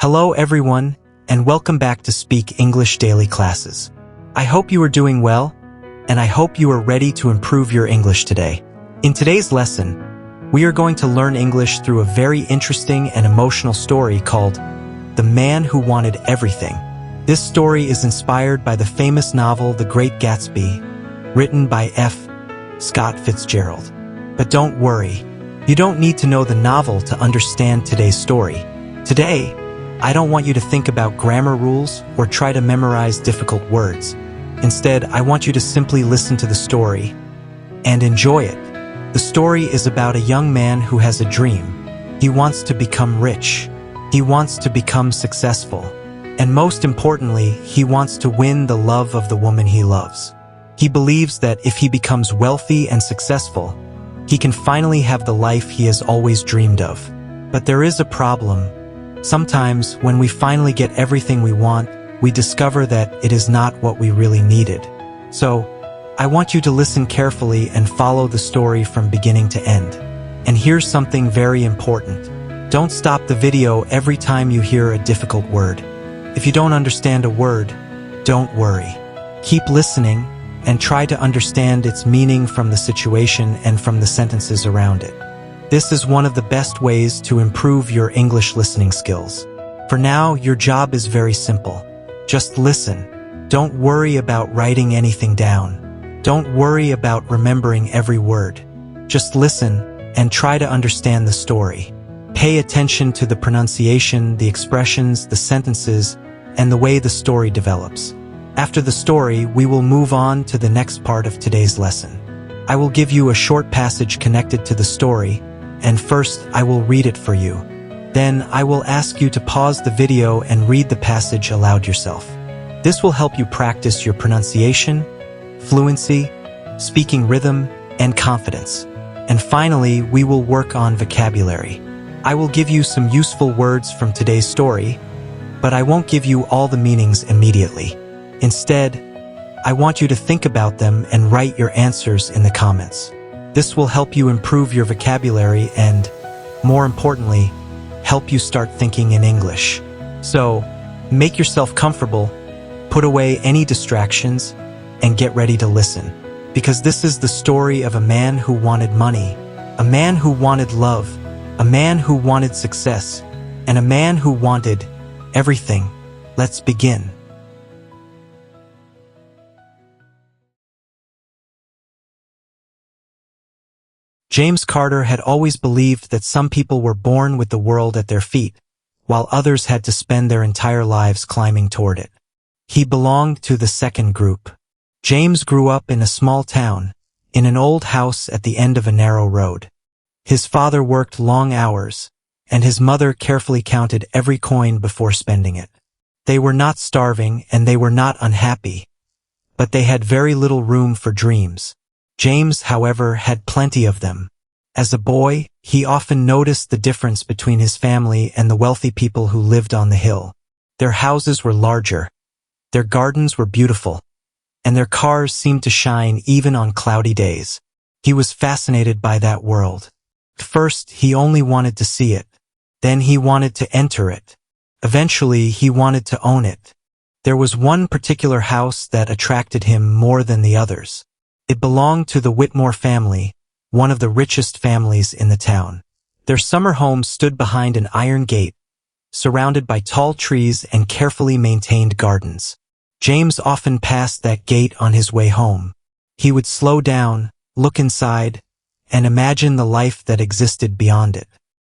Hello everyone, and welcome back to Speak English Daily Classes. I hope you are doing well, and I hope you are ready to improve your English today. In today's lesson, we are going to learn English through a very interesting and emotional story called The Man Who Wanted Everything. This story is inspired by the famous novel The Great Gatsby, written by F. Scott Fitzgerald. But don't worry, you don't need to know the novel to understand today's story. Today, I don't want you to think about grammar rules or try to memorize difficult words. Instead, I want you to simply listen to the story and enjoy it. The story is about a young man who has a dream. He wants to become rich. He wants to become successful. And most importantly, he wants to win the love of the woman he loves. He believes that if he becomes wealthy and successful, he can finally have the life he has always dreamed of. But there is a problem. Sometimes, when we finally get everything we want, we discover that it is not what we really needed. So, I want you to listen carefully and follow the story from beginning to end. And here's something very important. Don't stop the video every time you hear a difficult word. If you don't understand a word, don't worry. Keep listening and try to understand its meaning from the situation and from the sentences around it. This is one of the best ways to improve your English listening skills. For now, your job is very simple. Just listen. Don't worry about writing anything down. Don't worry about remembering every word. Just listen and try to understand the story. Pay attention to the pronunciation, the expressions, the sentences, and the way the story develops. After the story, we will move on to the next part of today's lesson. I will give you a short passage connected to the story, and first I will read it for you. Then I will ask you to pause the video and read the passage aloud yourself. This will help you practice your pronunciation, fluency, speaking rhythm, and confidence. And finally, we will work on vocabulary. I will give you some useful words from today's story, but I won't give you all the meanings immediately. Instead, I want you to think about them and write your answers in the comments. This will help you improve your vocabulary and, more importantly, help you start thinking in English. So, make yourself comfortable, put away any distractions, and get ready to listen. Because this is the story of a man who wanted money, a man who wanted love, a man who wanted success, and a man who wanted everything. Let's begin. James Carter had always believed that some people were born with the world at their feet, while others had to spend their entire lives climbing toward it. He belonged to the second group. James grew up in a small town, in an old house at the end of a narrow road. His father worked long hours, and his mother carefully counted every coin before spending it. They were not starving and they were not unhappy, but they had very little room for dreams. James, however, had plenty of them. As a boy, he often noticed the difference between his family and the wealthy people who lived on the hill. Their houses were larger, their gardens were beautiful, and their cars seemed to shine even on cloudy days. He was fascinated by that world. At first, he only wanted to see it. Then he wanted to enter it. Eventually, he wanted to own it. There was one particular house that attracted him more than the others. It belonged to the Whitmore family, one of the richest families in the town. Their summer home stood behind an iron gate, surrounded by tall trees and carefully maintained gardens. James often passed that gate on his way home. He would slow down, look inside, and imagine the life that existed beyond it.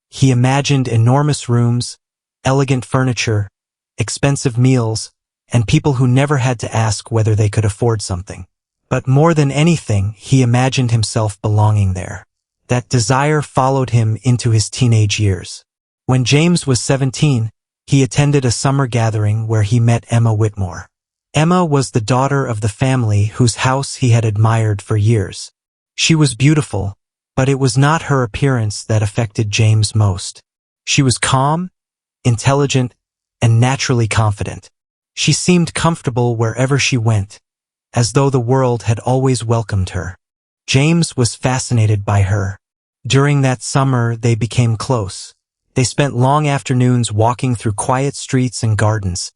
He imagined enormous rooms, elegant furniture, expensive meals, and people who never had to ask whether they could afford something. But more than anything, he imagined himself belonging there. That desire followed him into his teenage years. When James was 17, he attended a summer gathering where he met Emma Whitmore. Emma was the daughter of the family whose house he had admired for years. She was beautiful, but it was not her appearance that affected James most. She was calm, intelligent, and naturally confident. She seemed comfortable wherever she went, as though the world had always welcomed her. James was fascinated by her. During that summer, they became close. They spent long afternoons walking through quiet streets and gardens,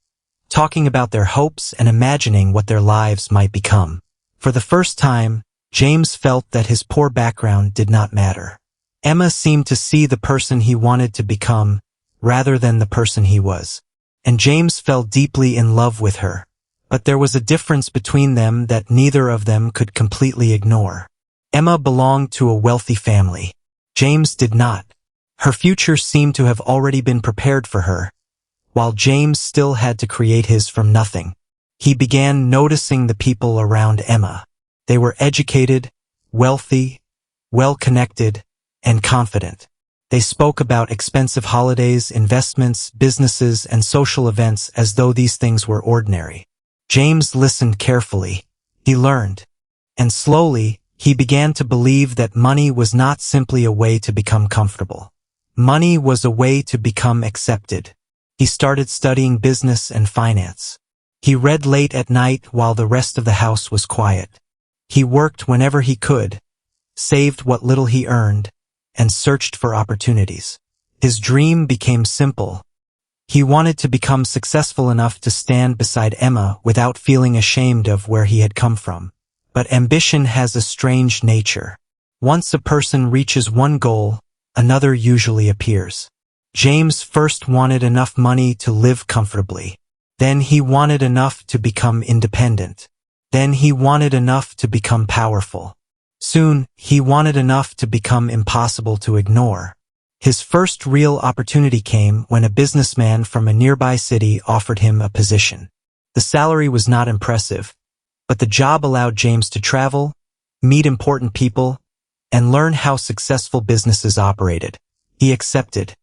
talking about their hopes and imagining what their lives might become. For the first time, James felt that his poor background did not matter. Emma seemed to see the person he wanted to become, rather than the person he was. And James fell deeply in love with her. But there was a difference between them that neither of them could completely ignore. Emma belonged to a wealthy family. James did not. Her future seemed to have already been prepared for her, while James still had to create his from nothing. He began noticing the people around Emma. They were educated, wealthy, well-connected, and confident. They spoke about expensive holidays, investments, businesses, and social events as though these things were ordinary. James listened carefully. He learned. And slowly, he began to believe that money was not simply a way to become comfortable. Money was a way to become accepted. He started studying business and finance. He read late at night while the rest of the house was quiet. He worked whenever he could, saved what little he earned, and searched for opportunities. His dream became simple. He wanted to become successful enough to stand beside Emma without feeling ashamed of where he had come from. But ambition has a strange nature. Once a person reaches one goal, another usually appears. James first wanted enough money to live comfortably. Then he wanted enough to become independent. Then he wanted enough to become powerful. Soon, he wanted enough to become impossible to ignore. His first real opportunity came when a businessman from a nearby city offered him a position. The salary was not impressive, but the job allowed James to travel, meet important people, and learn how successful businesses operated. He accepted.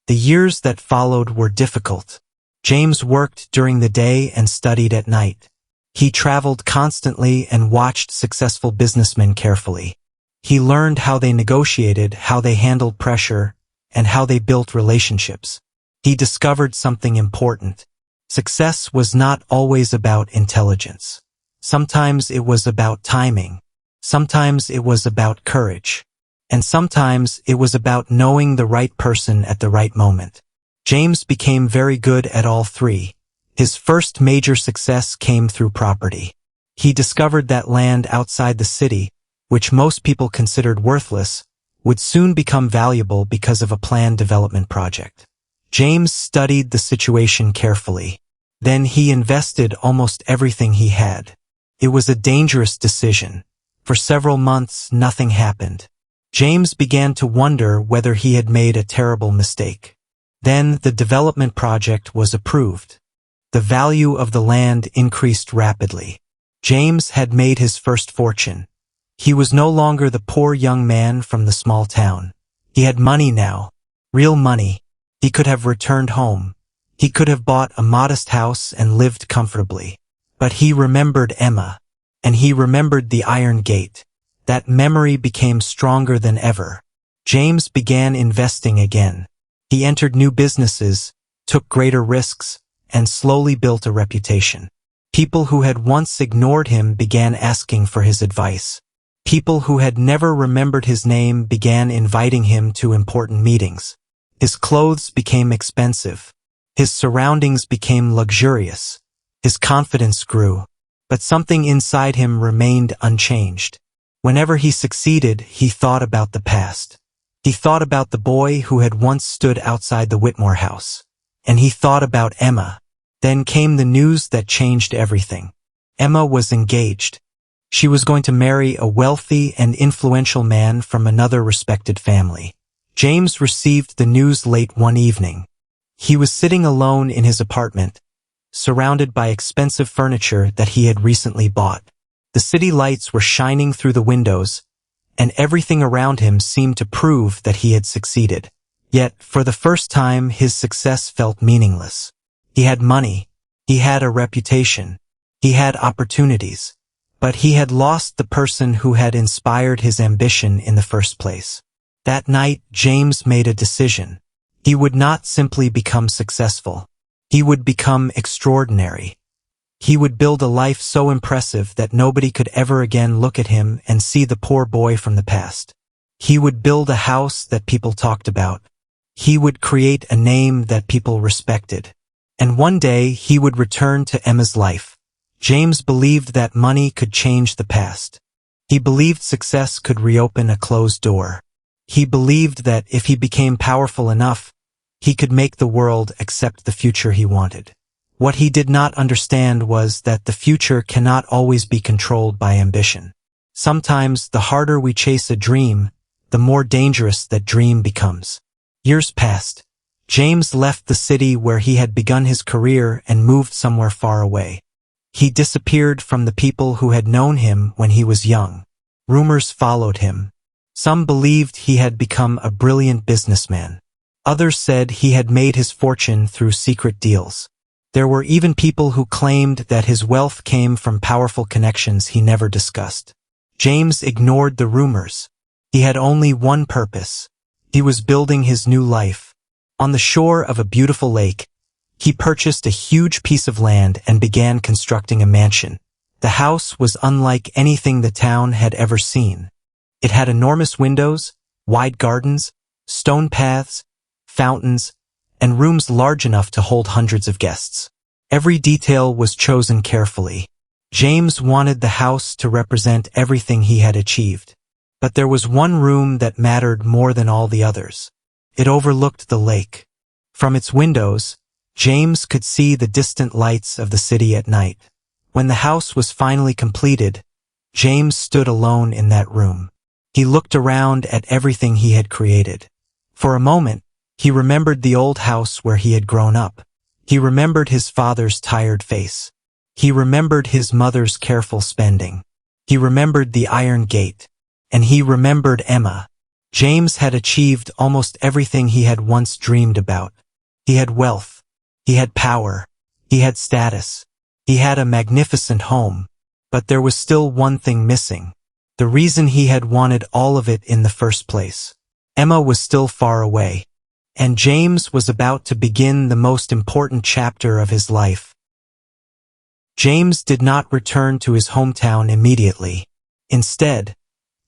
The years that followed were difficult. James worked during the day and studied at night. He traveled constantly and watched successful businessmen carefully. He learned how they negotiated, how they handled pressure, and how they built relationships. He discovered something important. Success was not always about intelligence. Sometimes it was about timing. Sometimes it was about courage. And sometimes it was about knowing the right person at the right moment. James became very good at all three. His first major success came through property. He discovered that land outside the city, which most people considered worthless, would soon become valuable because of a planned development project. James studied the situation carefully. Then he invested almost everything he had. It was a dangerous decision. For several months, nothing happened. James began to wonder whether he had made a terrible mistake. Then the development project was approved. The value of the land increased rapidly. James had made his first fortune. He was no longer the poor young man from the small town. He had money now. Real money. He could have returned home. He could have bought a modest house and lived comfortably. But he remembered Emma. And he remembered the Iron Gate. That memory became stronger than ever. James began investing again. He entered new businesses, took greater risks, and slowly built a reputation. People who had once ignored him began asking for his advice. People who had never remembered his name began inviting him to important meetings. His clothes became expensive. His surroundings became luxurious. His confidence grew. But something inside him remained unchanged. Whenever he succeeded, he thought about the past. He thought about the boy who had once stood outside the Whitmore house. And he thought about Emma. Then came the news that changed everything. Emma was engaged. She was going to marry a wealthy and influential man from another respected family. James received the news late one evening. He was sitting alone in his apartment, surrounded by expensive furniture that he had recently bought. The city lights were shining through the windows, and everything around him seemed to prove that he had succeeded. Yet, for the first time, his success felt meaningless. He had money. He had a reputation. He had opportunities. But he had lost the person who had inspired his ambition in the first place. That night, James made a decision. He would not simply become successful. He would become extraordinary. He would build a life so impressive that nobody could ever again look at him and see the poor boy from the past. He would build a house that people talked about. He would create a name that people respected. And one day he would return to Emma's life. James believed that money could change the past. He believed success could reopen a closed door. He believed that if he became powerful enough, he could make the world accept the future he wanted. What he did not understand was that the future cannot always be controlled by ambition. Sometimes the harder we chase a dream, the more dangerous that dream becomes. Years passed. James left the city where he had begun his career and moved somewhere far away. He disappeared from the people who had known him when he was young. Rumors followed him. Some believed he had become a brilliant businessman. Others said he had made his fortune through secret deals. There were even people who claimed that his wealth came from powerful connections he never discussed. James ignored the rumors. He had only one purpose. He was building his new life. On the shore of a beautiful lake, he purchased a huge piece of land and began constructing a mansion. The house was unlike anything the town had ever seen. It had enormous windows, wide gardens, stone paths, fountains, and rooms large enough to hold hundreds of guests. Every detail was chosen carefully. James wanted the house to represent everything he had achieved. But there was one room that mattered more than all the others. It overlooked the lake. From its windows, James could see the distant lights of the city at night. When the house was finally completed, James stood alone in that room. He looked around at everything he had created. For a moment, he remembered the old house where he had grown up. He remembered his father's tired face. He remembered his mother's careful spending. He remembered the iron gate. And he remembered Emma. James had achieved almost everything he had once dreamed about. He had wealth. He had power. He had status. He had a magnificent home. But there was still one thing missing. The reason he had wanted all of it in the first place. Emma was still far away. And James was about to begin the most important chapter of his life. James did not return to his hometown immediately. Instead,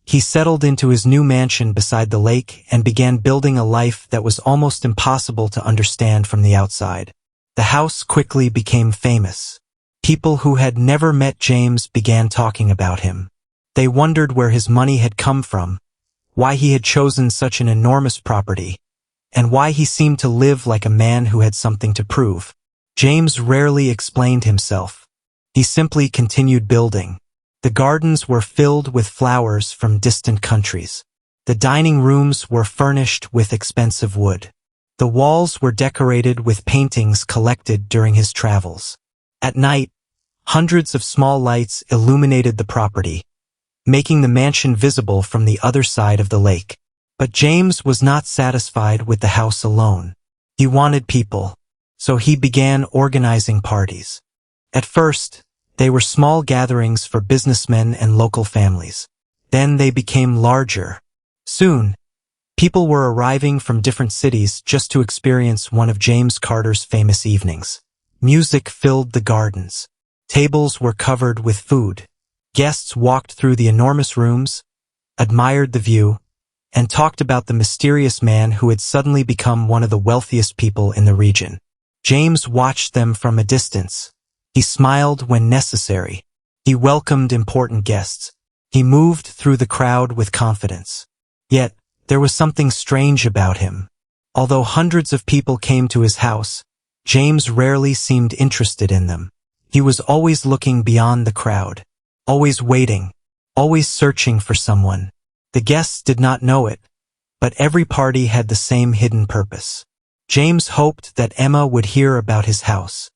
he settled into his new mansion beside the lake and began building a life that was almost impossible to understand from the outside. The house quickly became famous. People who had never met James began talking about him. They wondered where his money had come from, why he had chosen such an enormous property, and why he seemed to live like a man who had something to prove. James rarely explained himself. He simply continued building. The gardens were filled with flowers from distant countries. The dining rooms were furnished with expensive wood. The walls were decorated with paintings collected during his travels. At night, hundreds of small lights illuminated the property, making the mansion visible from the other side of the lake. But James was not satisfied with the house alone. He wanted people, so he began organizing parties. At first, they were small gatherings for businessmen and local families. Then they became larger. Soon, people were arriving from different cities just to experience one of James Carter's famous evenings. Music filled the gardens. Tables were covered with food. Guests walked through the enormous rooms, admired the view, and talked about the mysterious man who had suddenly become one of the wealthiest people in the region. James watched them from a distance. He smiled when necessary. He welcomed important guests. He moved through the crowd with confidence. Yet, there was something strange about him. Although hundreds of people came to his house, James rarely seemed interested in them. He was always looking beyond the crowd, always waiting, always searching for someone. The guests did not know it, but every party had the same hidden purpose. James hoped that Emma would hear about his house.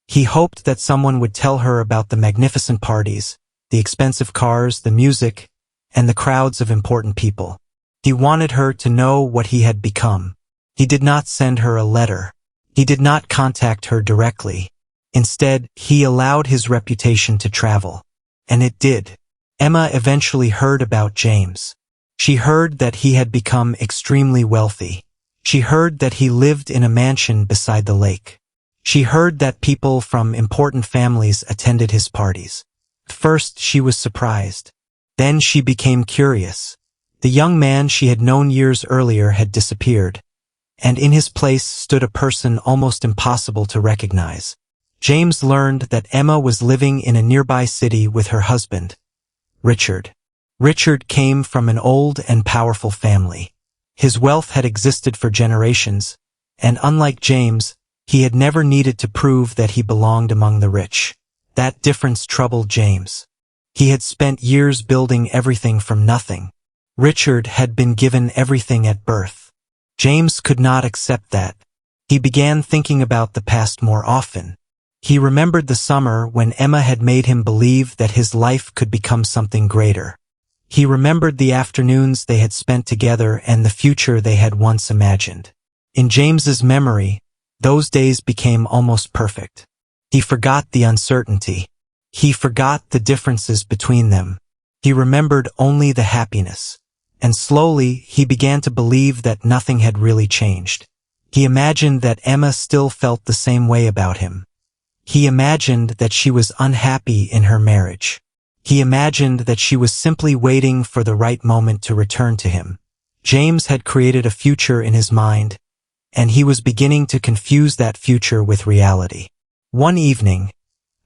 He hoped that someone would tell her about the magnificent parties, the expensive cars, the music, and the crowds of important people. He wanted her to know what he had become. He did not send her a letter. He did not contact her directly. Instead, he allowed his reputation to travel. And it did. Emma eventually heard about James. She heard that he had become extremely wealthy. She heard that he lived in a mansion beside the lake. She heard that people from important families attended his parties. At first, she was surprised. Then she became curious. The young man she had known years earlier had disappeared, and in his place stood a person almost impossible to recognize. James learned that Emma was living in a nearby city with her husband, Richard. Richard came from an old and powerful family. His wealth had existed for generations, and unlike James, he had never needed to prove that he belonged among the rich. That difference troubled James. He had spent years building everything from nothing. Richard had been given everything at birth. James could not accept that. He began thinking about the past more often. He remembered the summer when Emma had made him believe that his life could become something greater. He remembered the afternoons they had spent together and the future they had once imagined. In James's memory, those days became almost perfect. He forgot the uncertainty. He forgot the differences between them. He remembered only the happiness. And slowly, he began to believe that nothing had really changed. He imagined that Emma still felt the same way about him. He imagined that she was unhappy in her marriage. He imagined that she was simply waiting for the right moment to return to him. James had created a future in his mind, and he was beginning to confuse that future with reality. One evening,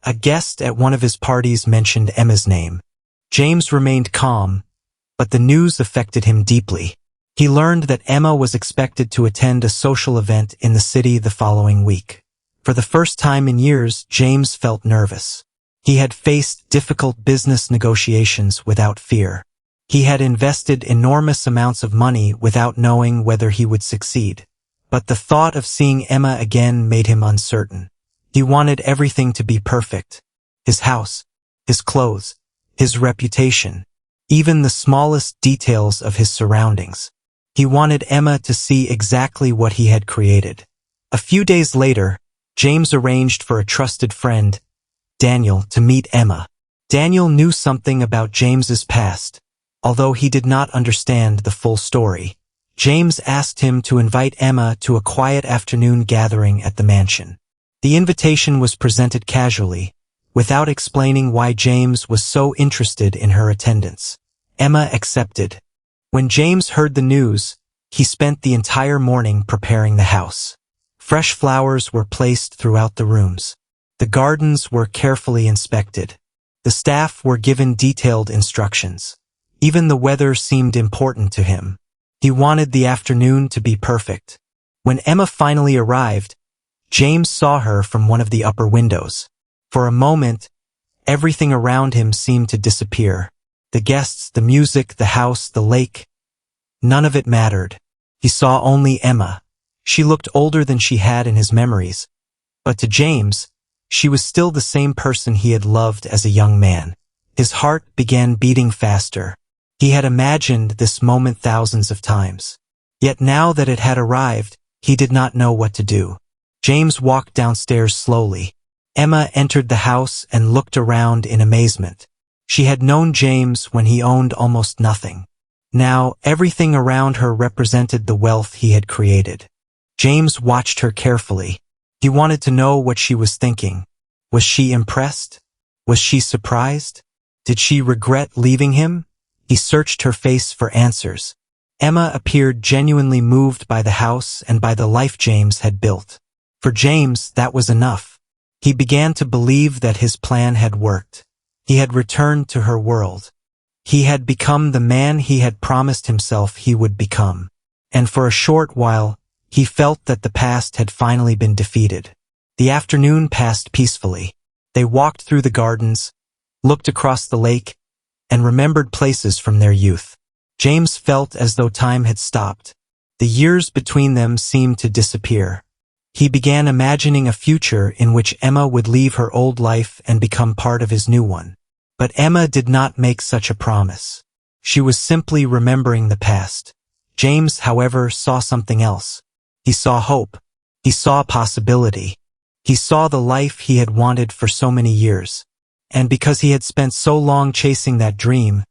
a guest at one of his parties mentioned Emma's name. James remained calm, but the news affected him deeply. He learned that Emma was expected to attend a social event in the city the following week. For the first time in years, James felt nervous. He had faced difficult business negotiations without fear. He had invested enormous amounts of money without knowing whether he would succeed. But the thought of seeing Emma again made him uncertain. He wanted everything to be perfect. His house, his clothes, his reputation, even the smallest details of his surroundings. He wanted Emma to see exactly what he had created. A few days later, James arranged for a trusted friend, Daniel, to meet Emma. Daniel knew something about James's past, although he did not understand the full story. James asked him to invite Emma to a quiet afternoon gathering at the mansion. The invitation was presented casually, without explaining why James was so interested in her attendance. Emma accepted. When James heard the news, he spent the entire morning preparing the house. Fresh flowers were placed throughout the rooms. The gardens were carefully inspected. The staff were given detailed instructions. Even the weather seemed important to him. He wanted the afternoon to be perfect. When Emma finally arrived, James saw her from one of the upper windows. For a moment, everything around him seemed to disappear. The guests, the music, the house, the lake. None of it mattered. He saw only Emma. She looked older than she had in his memories. But to James, she was still the same person he had loved as a young man. His heart began beating faster. He had imagined this moment thousands of times. Yet now that it had arrived, he did not know what to do. James walked downstairs slowly. Emma entered the house and looked around in amazement. She had known James when he owned almost nothing. Now, everything around her represented the wealth he had created. James watched her carefully. He wanted to know what she was thinking. Was she impressed? Was she surprised? Did she regret leaving him? He searched her face for answers. Emma appeared genuinely moved by the house and by the life James had built. For James, that was enough. He began to believe that his plan had worked. He had returned to her world. He had become the man he had promised himself he would become. And for a short while, he felt that the past had finally been defeated. The afternoon passed peacefully. They walked through the gardens, looked across the lake, and remembered places from their youth. James felt as though time had stopped. The years between them seemed to disappear. He began imagining a future in which Emma would leave her old life and become part of his new one. But Emma did not make such a promise. She was simply remembering the past. James, however, saw something else. He saw hope. He saw possibility. He saw the life he had wanted for so many years. And because he had spent so long chasing that dream,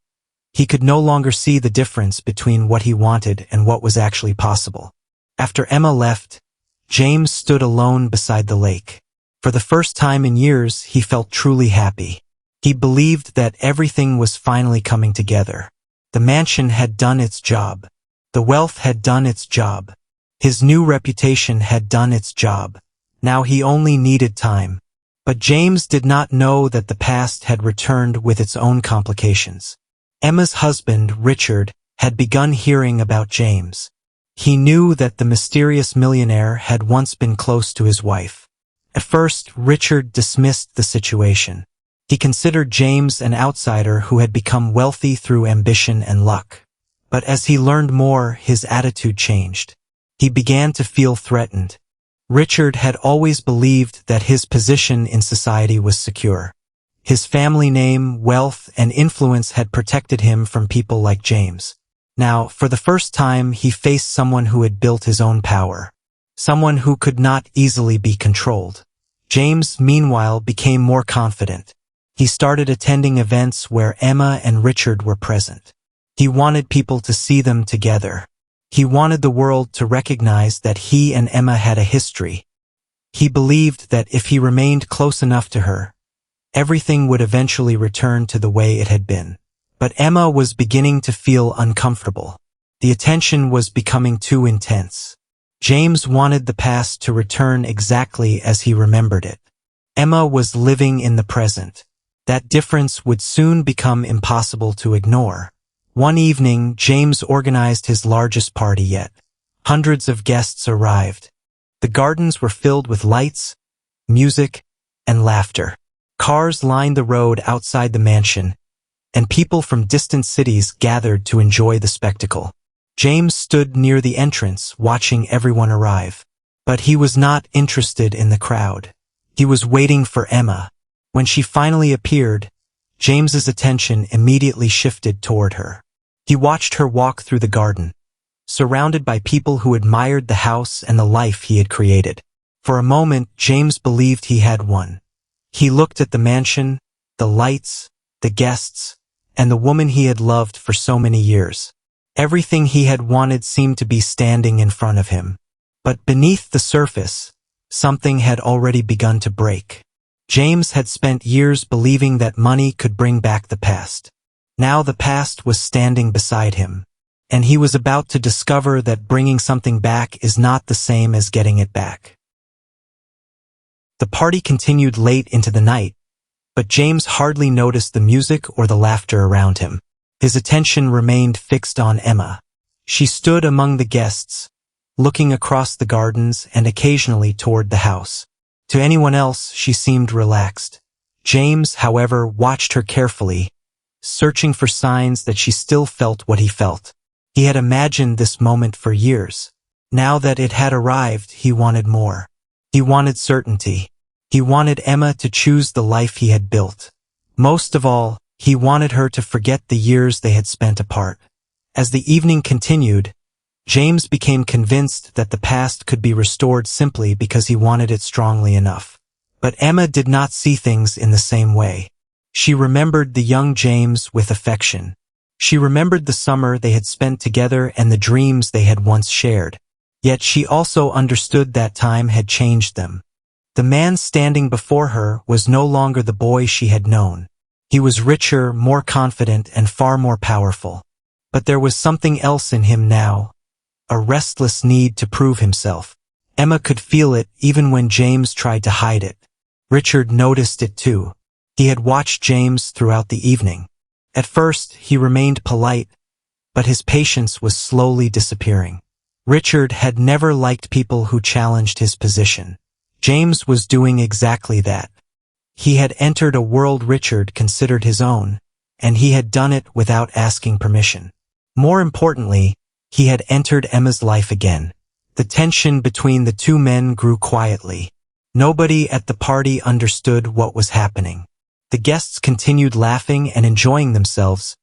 he could no longer see the difference between what he wanted and what was actually possible. After Emma left, James stood alone beside the lake. For the first time in years, he felt truly happy. He believed that everything was finally coming together. The mansion had done its job. The wealth had done its job. His new reputation had done its job. Now he only needed time. But James did not know that the past had returned with its own complications. Emma's husband, Richard, had begun hearing about James. He knew that the mysterious millionaire had once been close to his wife. At first, Richard dismissed the situation. He considered James an outsider who had become wealthy through ambition and luck. But as he learned more, his attitude changed. He began to feel threatened. Richard had always believed that his position in society was secure. His family name, wealth, and influence had protected him from people like James. Now, for the first time, he faced someone who had built his own power. Someone who could not easily be controlled. James, meanwhile, became more confident. He started attending events where Emma and Richard were present. He wanted people to see them together. He wanted the world to recognize that he and Emma had a history. He believed that if he remained close enough to her, everything would eventually return to the way it had been. But Emma was beginning to feel uncomfortable. The attention was becoming too intense. James wanted the past to return exactly as he remembered it. Emma was living in the present. That difference would soon become impossible to ignore. One evening, James organized his largest party yet. Hundreds of guests arrived. The gardens were filled with lights, music, and laughter. Cars lined the road outside the mansion, and people from distant cities gathered to enjoy the spectacle. James stood near the entrance, watching everyone arrive. But he was not interested in the crowd. He was waiting for Emma. When she finally appeared, James's attention immediately shifted toward her. He watched her walk through the garden, surrounded by people who admired the house and the life he had created. For a moment, James believed he had won. He looked at the mansion, the lights, the guests, and the woman he had loved for so many years. Everything he had wanted seemed to be standing in front of him. But beneath the surface, something had already begun to break. James had spent years believing that money could bring back the past. Now the past was standing beside him, and he was about to discover that bringing something back is not the same as getting it back. The party continued late into the night, but James hardly noticed the music or the laughter around him. His attention remained fixed on Emma. She stood among the guests, looking across the gardens and occasionally toward the house. To anyone else, she seemed relaxed. James, however, watched her carefully, searching for signs that she still felt what he felt. He had imagined this moment for years. Now that it had arrived, he wanted more. He wanted certainty. He wanted Emma to choose the life he had built. Most of all, he wanted her to forget the years they had spent apart. As the evening continued, James became convinced that the past could be restored simply because he wanted it strongly enough. But Emma did not see things in the same way. She remembered the young James with affection. She remembered the summer they had spent together and the dreams they had once shared. Yet she also understood that time had changed them. The man standing before her was no longer the boy she had known. He was richer, more confident, and far more powerful. But there was something else in him now. A restless need to prove himself. Emma could feel it even when James tried to hide it. Richard noticed it too. He had watched James throughout the evening. At first, he remained polite, but his patience was slowly disappearing. Richard had never liked people who challenged his position. James was doing exactly that. He had entered a world Richard considered his own, and he had done it without asking permission. More importantly, he had entered Emma's life again. The tension between the two men grew quietly. Nobody at the party understood what was happening. The guests continued laughing and enjoying themselves,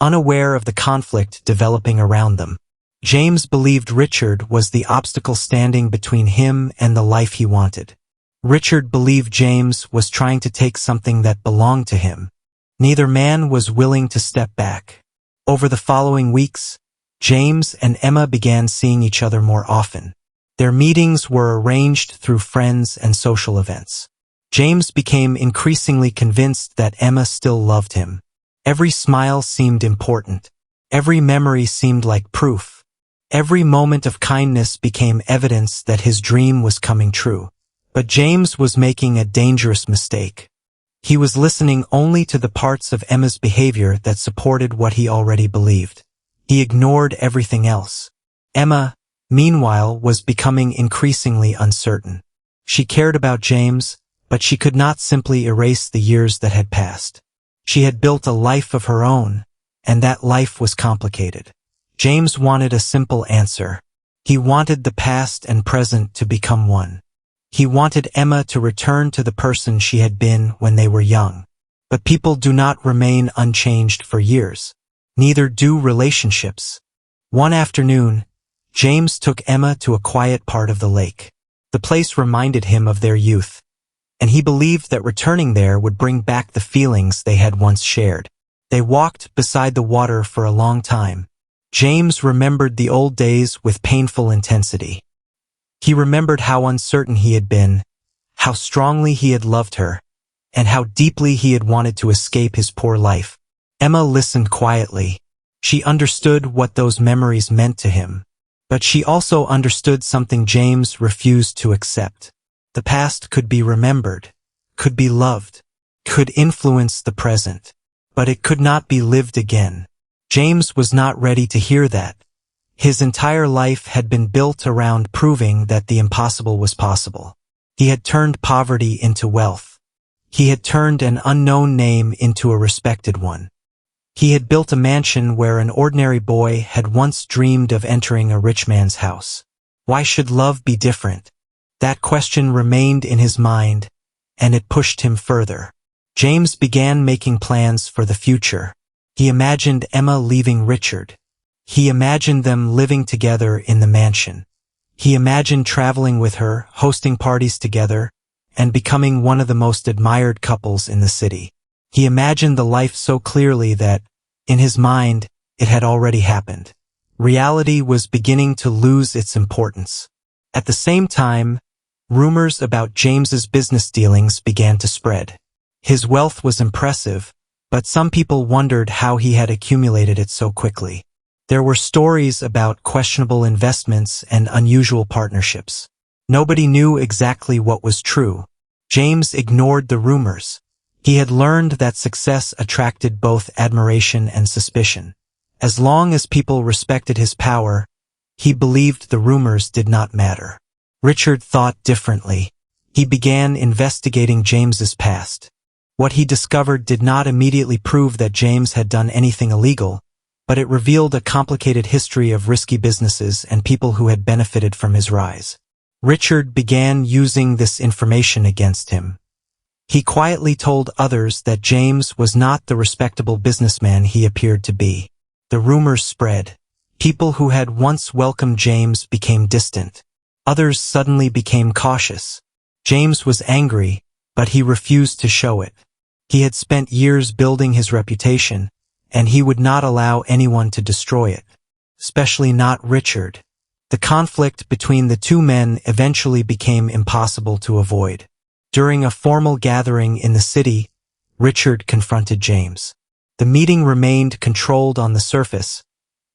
unaware of the conflict developing around them. James believed Richard was the obstacle standing between him and the life he wanted. Richard believed James was trying to take something that belonged to him. Neither man was willing to step back. Over the following weeks, James and Emma began seeing each other more often. Their meetings were arranged through friends and social events. James became increasingly convinced that Emma still loved him. Every smile seemed important. Every memory seemed like proof. Every moment of kindness became evidence that his dream was coming true. But James was making a dangerous mistake. He was listening only to the parts of Emma's behavior that supported what he already believed. He ignored everything else. Emma, meanwhile, was becoming increasingly uncertain. She cared about James, but she could not simply erase the years that had passed. She had built a life of her own, and that life was complicated. James wanted a simple answer. He wanted the past and present to become one. He wanted Emma to return to the person she had been when they were young. But people do not remain unchanged for years. Neither do relationships. One afternoon, James took Emma to a quiet part of the lake. The place reminded him of their youth, and he believed that returning there would bring back the feelings they had once shared. They walked beside the water for a long time. James remembered the old days with painful intensity. He remembered how uncertain he had been, how strongly he had loved her, and how deeply he had wanted to escape his poor life. Emma listened quietly. She understood what those memories meant to him. But she also understood something James refused to accept. The past could be remembered, could be loved, could influence the present, but it could not be lived again. James was not ready to hear that. His entire life had been built around proving that the impossible was possible. He had turned poverty into wealth. He had turned an unknown name into a respected one. He had built a mansion where an ordinary boy had once dreamed of entering a rich man's house. Why should love be different? That question remained in his mind, and it pushed him further. James began making plans for the future. He imagined Emma leaving Richard. He imagined them living together in the mansion. He imagined traveling with her, hosting parties together, and becoming one of the most admired couples in the city. He imagined the life so clearly that, in his mind, it had already happened. Reality was beginning to lose its importance. At the same time, rumors about James's business dealings began to spread. His wealth was impressive, but some people wondered how he had accumulated it so quickly. There were stories about questionable investments and unusual partnerships. Nobody knew exactly what was true. James ignored the rumors. He had learned that success attracted both admiration and suspicion. As long as people respected his power, he believed the rumors did not matter. Richard thought differently. He began investigating James's past. What he discovered did not immediately prove that James had done anything illegal, but it revealed a complicated history of risky businesses and people who had benefited from his rise. Richard began using this information against him. He quietly told others that James was not the respectable businessman he appeared to be. The rumors spread. People who had once welcomed James became distant. Others suddenly became cautious. James was angry, but he refused to show it. He had spent years building his reputation, and he would not allow anyone to destroy it, especially not Richard. The conflict between the two men eventually became impossible to avoid. During a formal gathering in the city, Richard confronted James. The meeting remained controlled on the surface,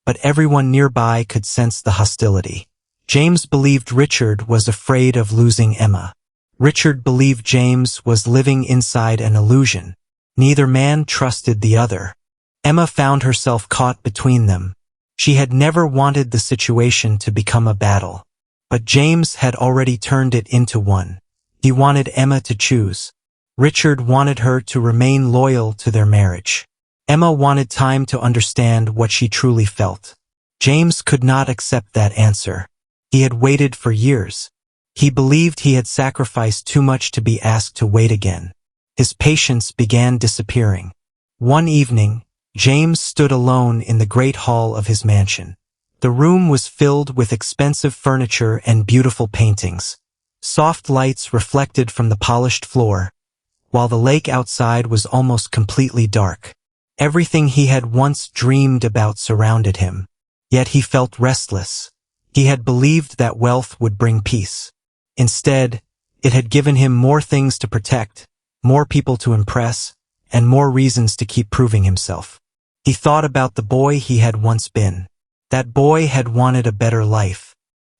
but everyone nearby could sense the hostility. James believed Richard was afraid of losing Emma. Richard believed James was living inside an illusion. Neither man trusted the other. Emma found herself caught between them. She had never wanted the situation to become a battle. But James had already turned it into one. He wanted Emma to choose. Richard wanted her to remain loyal to their marriage. Emma wanted time to understand what she truly felt. James could not accept that answer. He had waited for years. He believed he had sacrificed too much to be asked to wait again. His patience began disappearing. One evening, James stood alone in the great hall of his mansion. The room was filled with expensive furniture and beautiful paintings. Soft lights reflected from the polished floor, while the lake outside was almost completely dark. Everything he had once dreamed about surrounded him. Yet he felt restless. He had believed that wealth would bring peace. Instead, it had given him more things to protect, more people to impress, and more reasons to keep proving himself. He thought about the boy he had once been. That boy had wanted a better life.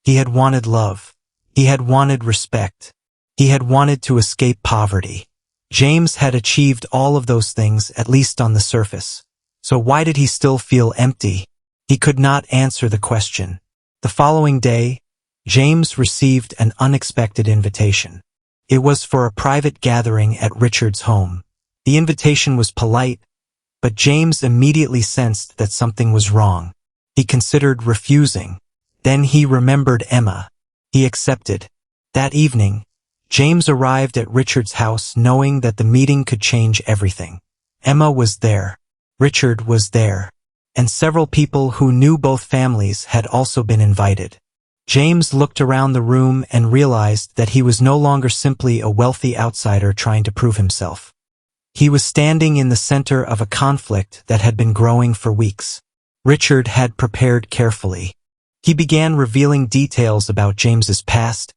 He had wanted love. He had wanted respect. He had wanted to escape poverty. James had achieved all of those things, at least on the surface. So why did he still feel empty? He could not answer the question. The following day, James received an unexpected invitation. It was for a private gathering at Richard's home. The invitation was polite, but James immediately sensed that something was wrong. He considered refusing. Then he remembered Emma. He accepted. That evening, James arrived at Richard's house knowing that the meeting could change everything. Emma was there. Richard was there. And several people who knew both families had also been invited. James looked around the room and realized that he was no longer simply a wealthy outsider trying to prove himself. He was standing in the center of a conflict that had been growing for weeks. Richard had prepared carefully. He began revealing details about James's past,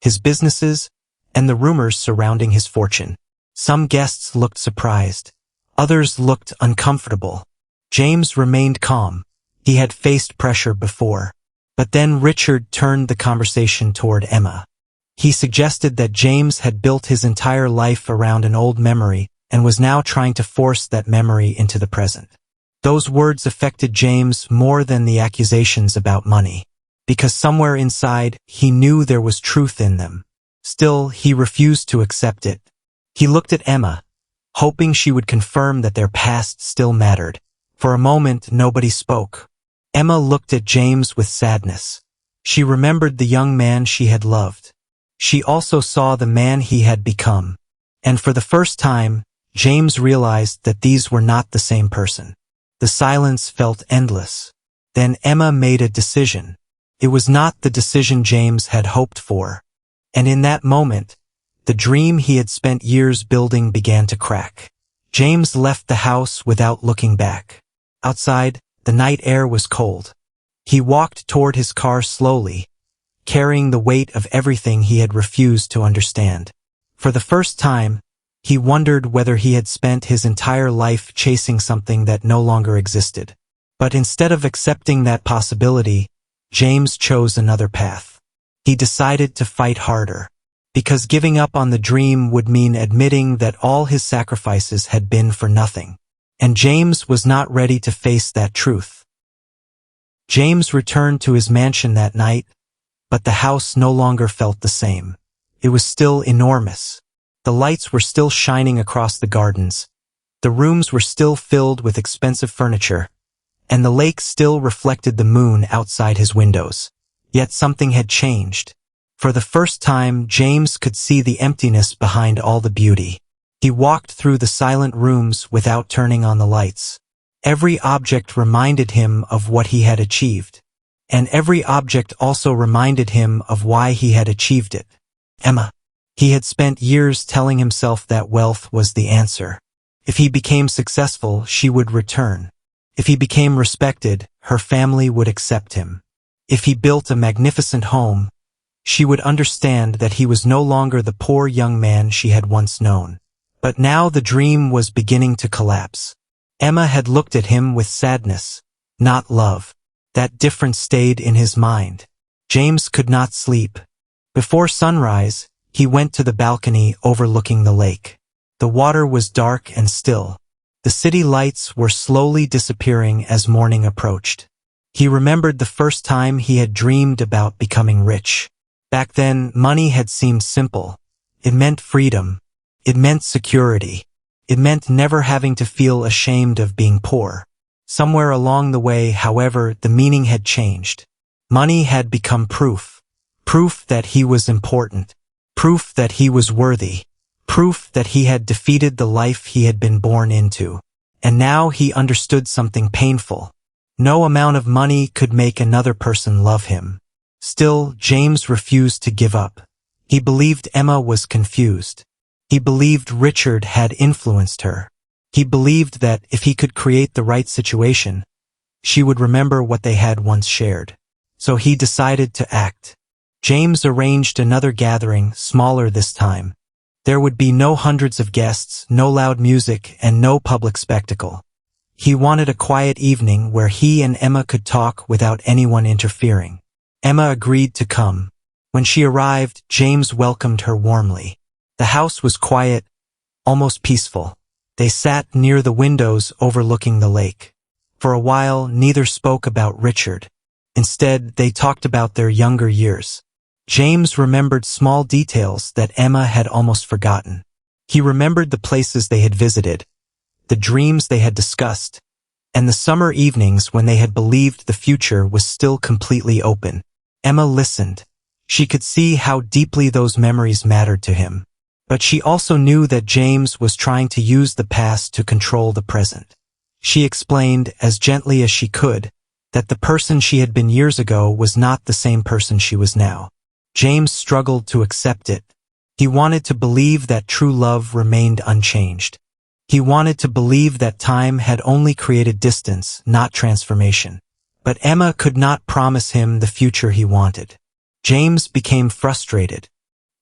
his businesses, and the rumors surrounding his fortune. Some guests looked surprised. Others looked uncomfortable. James remained calm. He had faced pressure before. But then Richard turned the conversation toward Emma. He suggested that James had built his entire life around an old memory and was now trying to force that memory into the present. Those words affected James more than the accusations about money, because somewhere inside he knew there was truth in them. Still, he refused to accept it. He looked at Emma, hoping she would confirm that their past still mattered. For a moment, nobody spoke. Emma looked at James with sadness. She remembered the young man she had loved. She also saw the man he had become. And for the first time, James realized that these were not the same person. The silence felt endless. Then Emma made a decision. It was not the decision James had hoped for. And in that moment, the dream he had spent years building began to crack. James left the house without looking back. Outside, the night air was cold. He walked toward his car slowly, carrying the weight of everything he had refused to understand. For the first time, he wondered whether he had spent his entire life chasing something that no longer existed. But instead of accepting that possibility, James chose another path. He decided to fight harder, because giving up on the dream would mean admitting that all his sacrifices had been for nothing. And James was not ready to face that truth. James returned to his mansion that night, but the house no longer felt the same. It was still enormous. The lights were still shining across the gardens. The rooms were still filled with expensive furniture, and the lake still reflected the moon outside his windows. Yet something had changed. For the first time, James could see the emptiness behind all the beauty. He walked through the silent rooms without turning on the lights. Every object reminded him of what he had achieved. And every object also reminded him of why he had achieved it. Emma. He had spent years telling himself that wealth was the answer. If he became successful, she would return. If he became respected, her family would accept him. If he built a magnificent home, she would understand that he was no longer the poor young man she had once known. But now the dream was beginning to collapse. Emma had looked at him with sadness, not love. That difference stayed in his mind. James could not sleep. Before sunrise, he went to the balcony overlooking the lake. The water was dark and still. The city lights were slowly disappearing as morning approached. He remembered the first time he had dreamed about becoming rich. Back then, money had seemed simple. It meant freedom. It meant security. It meant never having to feel ashamed of being poor. Somewhere along the way, however, the meaning had changed. Money had become proof. Proof that he was important. Proof that he was worthy. Proof that he had defeated the life he had been born into. And now he understood something painful. No amount of money could make another person love him. Still, James refused to give up. He believed Emma was confused. He believed Richard had influenced her. He believed that if he could create the right situation, she would remember what they had once shared. So he decided to act. James arranged another gathering, smaller this time. There would be no hundreds of guests, no loud music, and no public spectacle. He wanted a quiet evening where he and Emma could talk without anyone interfering. Emma agreed to come. When she arrived, James welcomed her warmly. The house was quiet, almost peaceful. They sat near the windows overlooking the lake. For a while, neither spoke about Richard. Instead, they talked about their younger years. James remembered small details that Emma had almost forgotten. He remembered the places they had visited, the dreams they had discussed, and the summer evenings when they had believed the future was still completely open. Emma listened. She could see how deeply those memories mattered to him. But she also knew that James was trying to use the past to control the present. She explained, as gently as she could, that the person she had been years ago was not the same person she was now. James struggled to accept it. He wanted to believe that true love remained unchanged. He wanted to believe that time had only created distance, not transformation. But Emma could not promise him the future he wanted. James became frustrated.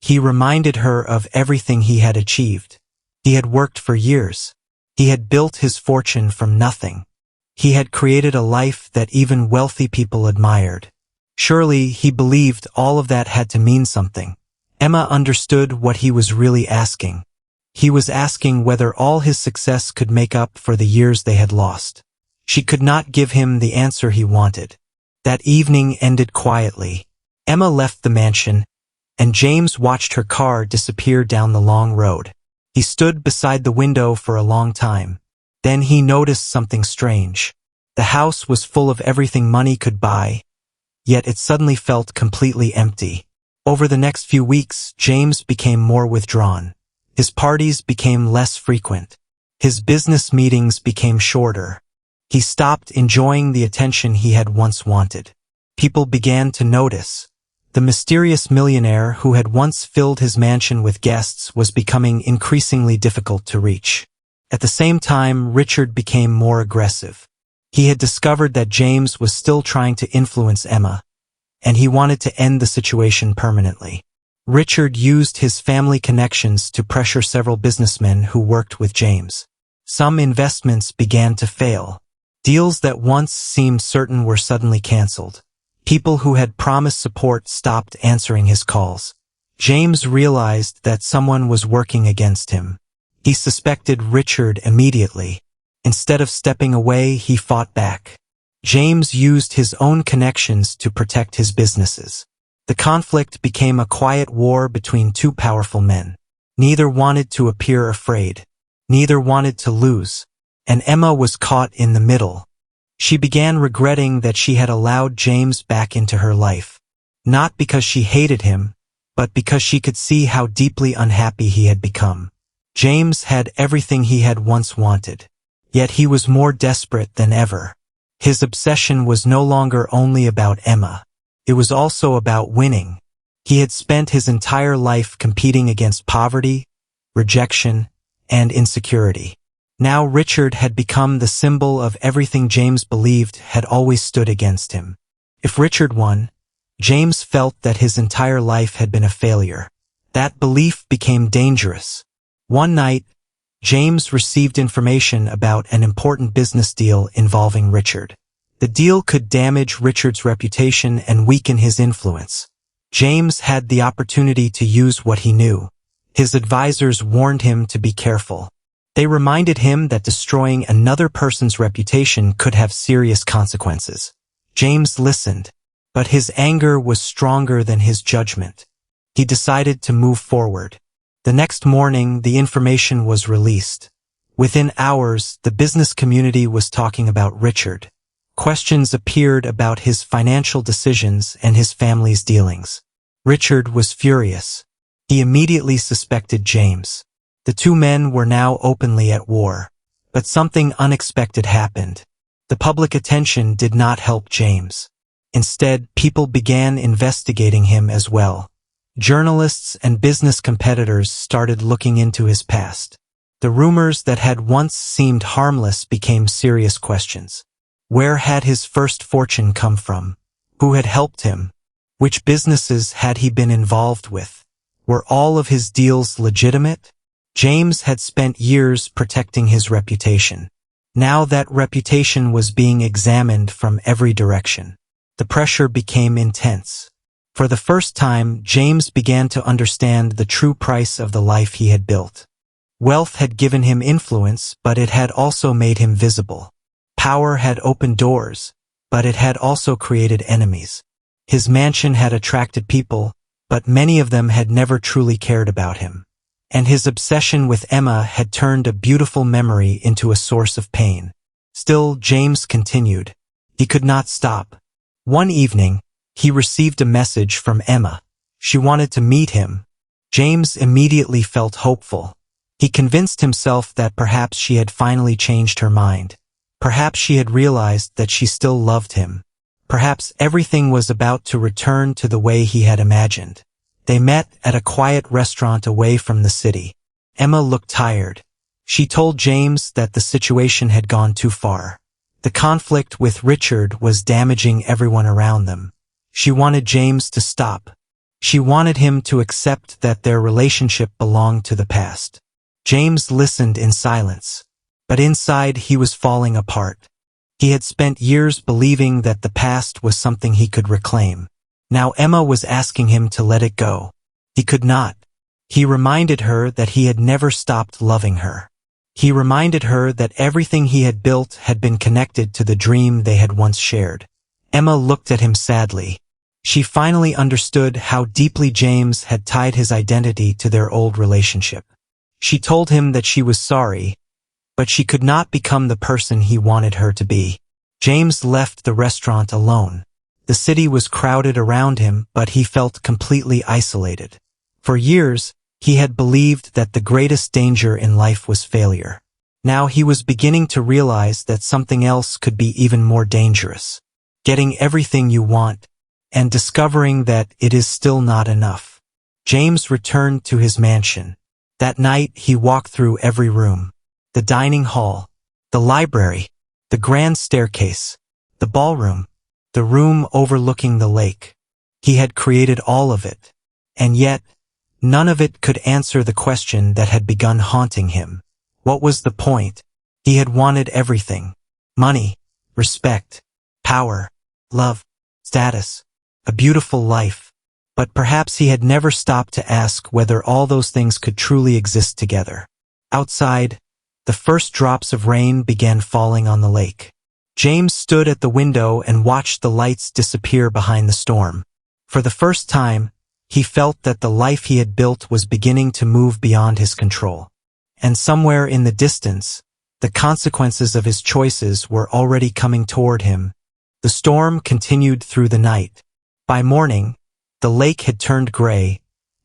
He reminded her of everything he had achieved. He had worked for years. He had built his fortune from nothing. He had created a life that even wealthy people admired. Surely he believed all of that had to mean something. Emma understood what he was really asking. He was asking whether all his success could make up for the years they had lost. She could not give him the answer he wanted. That evening ended quietly. Emma left the mansion, and James watched her car disappear down the long road. He stood beside the window for a long time. Then he noticed something strange. The house was full of everything money could buy, yet it suddenly felt completely empty. Over the next few weeks, James became more withdrawn. His parties became less frequent. His business meetings became shorter. He stopped enjoying the attention he had once wanted. People began to notice. The mysterious millionaire who had once filled his mansion with guests was becoming increasingly difficult to reach. At the same time, Richard became more aggressive. He had discovered that James was still trying to influence Emma, and he wanted to end the situation permanently. Richard used his family connections to pressure several businessmen who worked with James. Some investments began to fail. Deals that once seemed certain were suddenly canceled. People who had promised support stopped answering his calls. James realized that someone was working against him. He suspected Richard immediately. Instead of stepping away, he fought back. James used his own connections to protect his businesses. The conflict became a quiet war between two powerful men. Neither wanted to appear afraid. Neither wanted to lose. And Emma was caught in the middle. She began regretting that she had allowed James back into her life. Not because she hated him, but because she could see how deeply unhappy he had become. James had everything he had once wanted. Yet he was more desperate than ever. His obsession was no longer only about Emma. It was also about winning. He had spent his entire life competing against poverty, rejection, and insecurity. Now Richard had become the symbol of everything James believed had always stood against him. If Richard won, James felt that his entire life had been a failure. That belief became dangerous. One night, James received information about an important business deal involving Richard. The deal could damage Richard's reputation and weaken his influence. James had the opportunity to use what he knew. His advisors warned him to be careful. They reminded him that destroying another person's reputation could have serious consequences. James listened, but his anger was stronger than his judgment. He decided to move forward. The next morning, the information was released. Within hours, the business community was talking about Richard. Questions appeared about his financial decisions and his family's dealings. Richard was furious. He immediately suspected James. The two men were now openly at war. But something unexpected happened. The public attention did not help James. Instead, people began investigating him as well. Journalists and business competitors started looking into his past. The rumors that had once seemed harmless became serious questions. Where had his first fortune come from? Who had helped him? Which businesses had he been involved with? Were all of his deals legitimate? James had spent years protecting his reputation. Now that reputation was being examined from every direction. The pressure became intense. For the first time, James began to understand the true price of the life he had built. Wealth had given him influence, but it had also made him visible. Power had opened doors, but it had also created enemies. His mansion had attracted people, but many of them had never truly cared about him. And his obsession with Emma had turned a beautiful memory into a source of pain. Still, James continued. He could not stop. One evening, he received a message from Emma. She wanted to meet him. James immediately felt hopeful. He convinced himself that perhaps she had finally changed her mind. Perhaps she had realized that she still loved him. Perhaps everything was about to return to the way he had imagined. They met at a quiet restaurant away from the city. Emma looked tired. She told James that the situation had gone too far. The conflict with Richard was damaging everyone around them. She wanted James to stop. She wanted him to accept that their relationship belonged to the past. James listened in silence. But inside he was falling apart. He had spent years believing that the past was something he could reclaim. Now Emma was asking him to let it go. He could not. He reminded her that he had never stopped loving her. He reminded her that everything he had built had been connected to the dream they had once shared. Emma looked at him sadly. She finally understood how deeply James had tied his identity to their old relationship. She told him that she was sorry, but she could not become the person he wanted her to be. James left the restaurant alone. The city was crowded around him, but he felt completely isolated. For years, he had believed that the greatest danger in life was failure. Now he was beginning to realize that something else could be even more dangerous. Getting everything you want, and discovering that it is still not enough. James returned to his mansion. That night he walked through every room. The dining hall, the library, the grand staircase, the ballroom, the room overlooking the lake. He had created all of it. And yet, none of it could answer the question that had begun haunting him. What was the point? He had wanted everything. Money, respect, power, love, status, a beautiful life. But perhaps he had never stopped to ask whether all those things could truly exist together. Outside, the first drops of rain began falling on the lake. James stood at the window and watched the lights disappear behind the storm. For the first time, he felt that the life he had built was beginning to move beyond his control. And somewhere in the distance, the consequences of his choices were already coming toward him. The storm continued through the night. By morning, the lake had turned gray,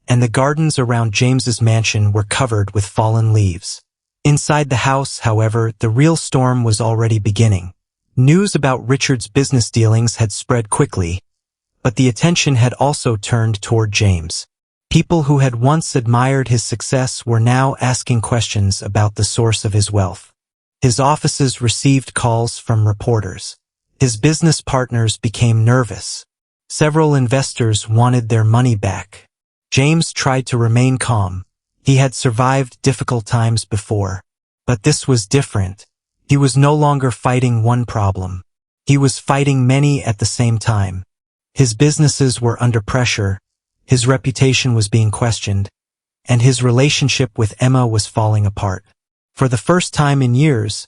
and the gardens around James's mansion were covered with fallen leaves. Inside the house, however, the real storm was already beginning. News about Richard's business dealings had spread quickly, but the attention had also turned toward James. People who had once admired his success were now asking questions about the source of his wealth. His offices received calls from reporters. His business partners became nervous. Several investors wanted their money back. James tried to remain calm. He had survived difficult times before. But this was different. He was no longer fighting one problem. He was fighting many at the same time. His businesses were under pressure, his reputation was being questioned, and his relationship with Emma was falling apart. For the first time in years,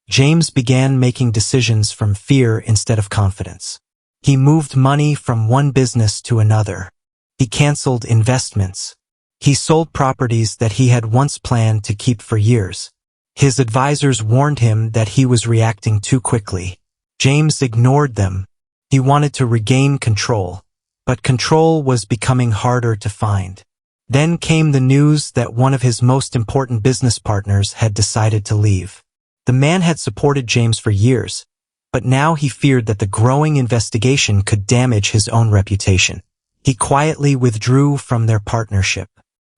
James began making decisions from fear instead of confidence. He moved money from one business to another. He canceled investments. He sold properties that he had once planned to keep for years. His advisors warned him that he was reacting too quickly. James ignored them. He wanted to regain control, but control was becoming harder to find. Then came the news that one of his most important business partners had decided to leave. The man had supported James for years, but now he feared that the growing investigation could damage his own reputation. He quietly withdrew from their partnership.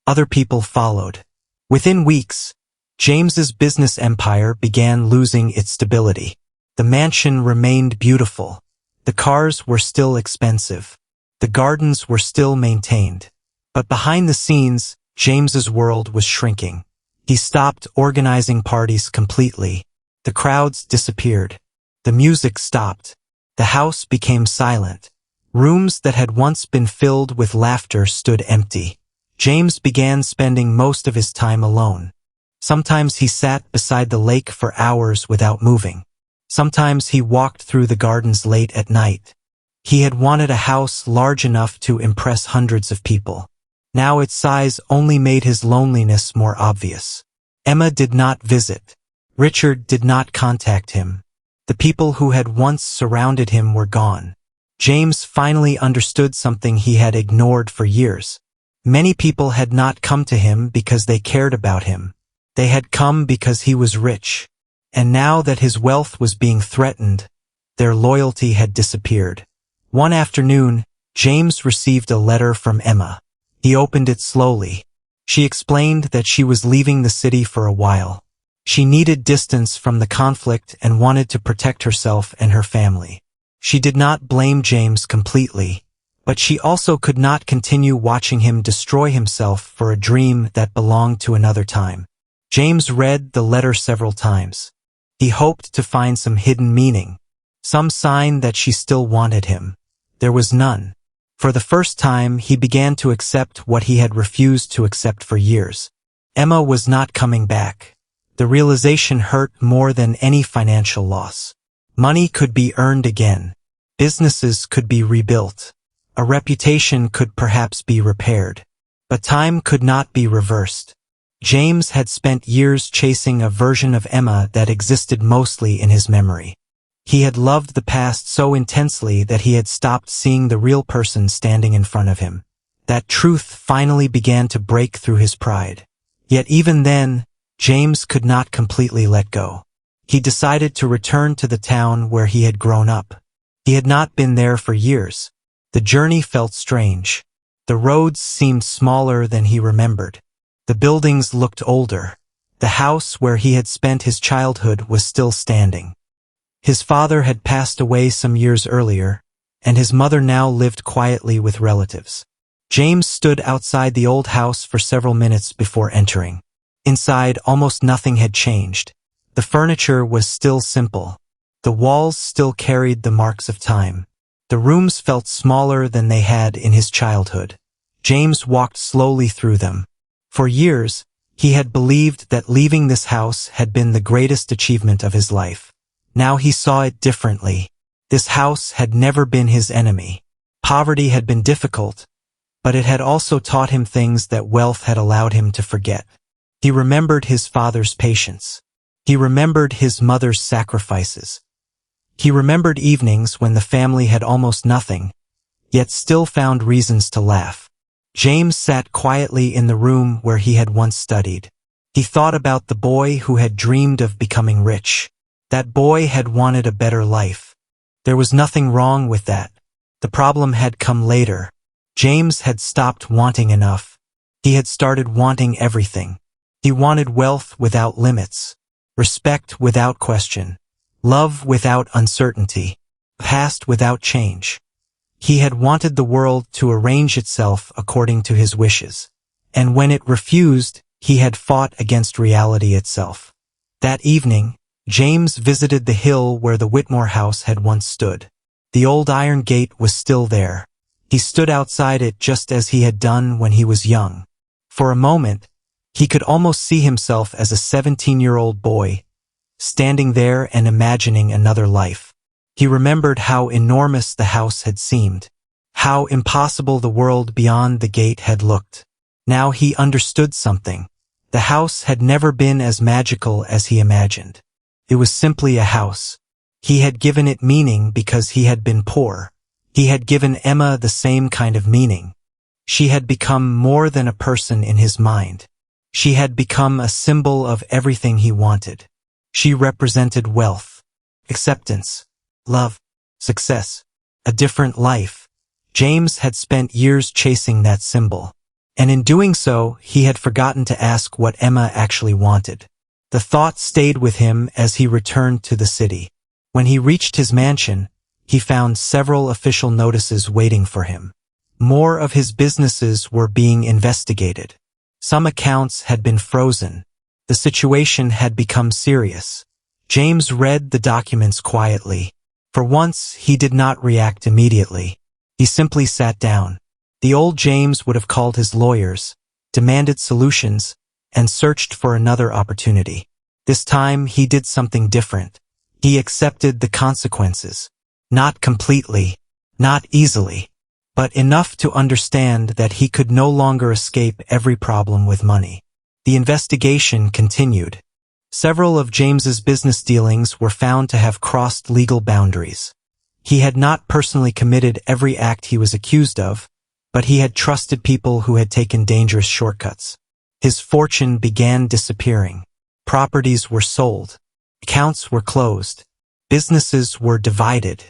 Other people followed. Within weeks, James's business empire began losing its stability. The mansion remained beautiful. The cars were still expensive. The gardens were still maintained. But behind the scenes, James's world was shrinking. He stopped organizing parties completely. The crowds disappeared. The music stopped. The house became silent. Rooms that had once been filled with laughter stood empty. James began spending most of his time alone. Sometimes he sat beside the lake for hours without moving. Sometimes he walked through the gardens late at night. He had wanted a house large enough to impress hundreds of people. Now its size only made his loneliness more obvious. Emma did not visit. Richard did not contact him. The people who had once surrounded him were gone. James finally understood something he had ignored for years. Many people had not come to him because they cared about him. They had come because he was rich. And now that his wealth was being threatened, their loyalty had disappeared. One afternoon, James received a letter from Emma. He opened it slowly. She explained that she was leaving the city for a while. She needed distance from the conflict and wanted to protect herself and her family. She did not blame James completely, but she also could not continue watching him destroy himself for a dream that belonged to another time. James read the letter several times. He hoped to find some hidden meaning, some sign that she still wanted him. There was none. For the first time, he began to accept what he had refused to accept for years. Emma was not coming back. The realization hurt more than any financial loss. Money could be earned again. Businesses could be rebuilt. A reputation could perhaps be repaired. But time could not be reversed. James had spent years chasing a version of Emma that existed mostly in his memory. He had loved the past so intensely that he had stopped seeing the real person standing in front of him. That truth finally began to break through his pride. Yet even then, James could not completely let go. He decided to return to the town where he had grown up. He had not been there for years. The journey felt strange. The roads seemed smaller than he remembered. The buildings looked older. The house where he had spent his childhood was still standing. His father had passed away some years earlier, and his mother now lived quietly with relatives. James stood outside the old house for several minutes before entering. Inside, almost nothing had changed. The furniture was still simple. The walls still carried the marks of time. The rooms felt smaller than they had in his childhood. James walked slowly through them. For years, he had believed that leaving this house had been the greatest achievement of his life. Now he saw it differently. This house had never been his enemy. Poverty had been difficult, but it had also taught him things that wealth had allowed him to forget. He remembered his father's patience. He remembered his mother's sacrifices. He remembered evenings when the family had almost nothing, yet still found reasons to laugh. James sat quietly in the room where he had once studied. He thought about the boy who had dreamed of becoming rich. That boy had wanted a better life. There was nothing wrong with that. The problem had come later. James had stopped wanting enough. He had started wanting everything. He wanted wealth without limits, respect without question, love without uncertainty, past without change. He had wanted the world to arrange itself according to his wishes, and when it refused, he had fought against reality itself. That evening, James visited the hill where the Whitmore house had once stood. The old iron gate was still there. He stood outside it just as he had done when he was young. For a moment, he could almost see himself as a 17-year-old boy, standing there and imagining another life. He remembered how enormous the house had seemed, how impossible the world beyond the gate had looked. Now he understood something. The house had never been as magical as he imagined. It was simply a house. He had given it meaning because he had been poor. He had given Emma the same kind of meaning. She had become more than a person in his mind. She had become a symbol of everything he wanted. She represented wealth, acceptance, love, success, a different life. James had spent years chasing that symbol. And in doing so, he had forgotten to ask what Emma actually wanted. The thought stayed with him as he returned to the city. When he reached his mansion, he found several official notices waiting for him. More of his businesses were being investigated. Some accounts had been frozen. The situation had become serious. James read the documents quietly. For once, he did not react immediately. He simply sat down. The old James would have called his lawyers, demanded solutions, and searched for another opportunity. This time, he did something different. He accepted the consequences. Not completely, not easily, but enough to understand that he could no longer escape every problem with money. The investigation continued. Several of James's business dealings were found to have crossed legal boundaries. He had not personally committed every act he was accused of, but he had trusted people who had taken dangerous shortcuts. His fortune began disappearing. Properties were sold. Accounts were closed. Businesses were divided.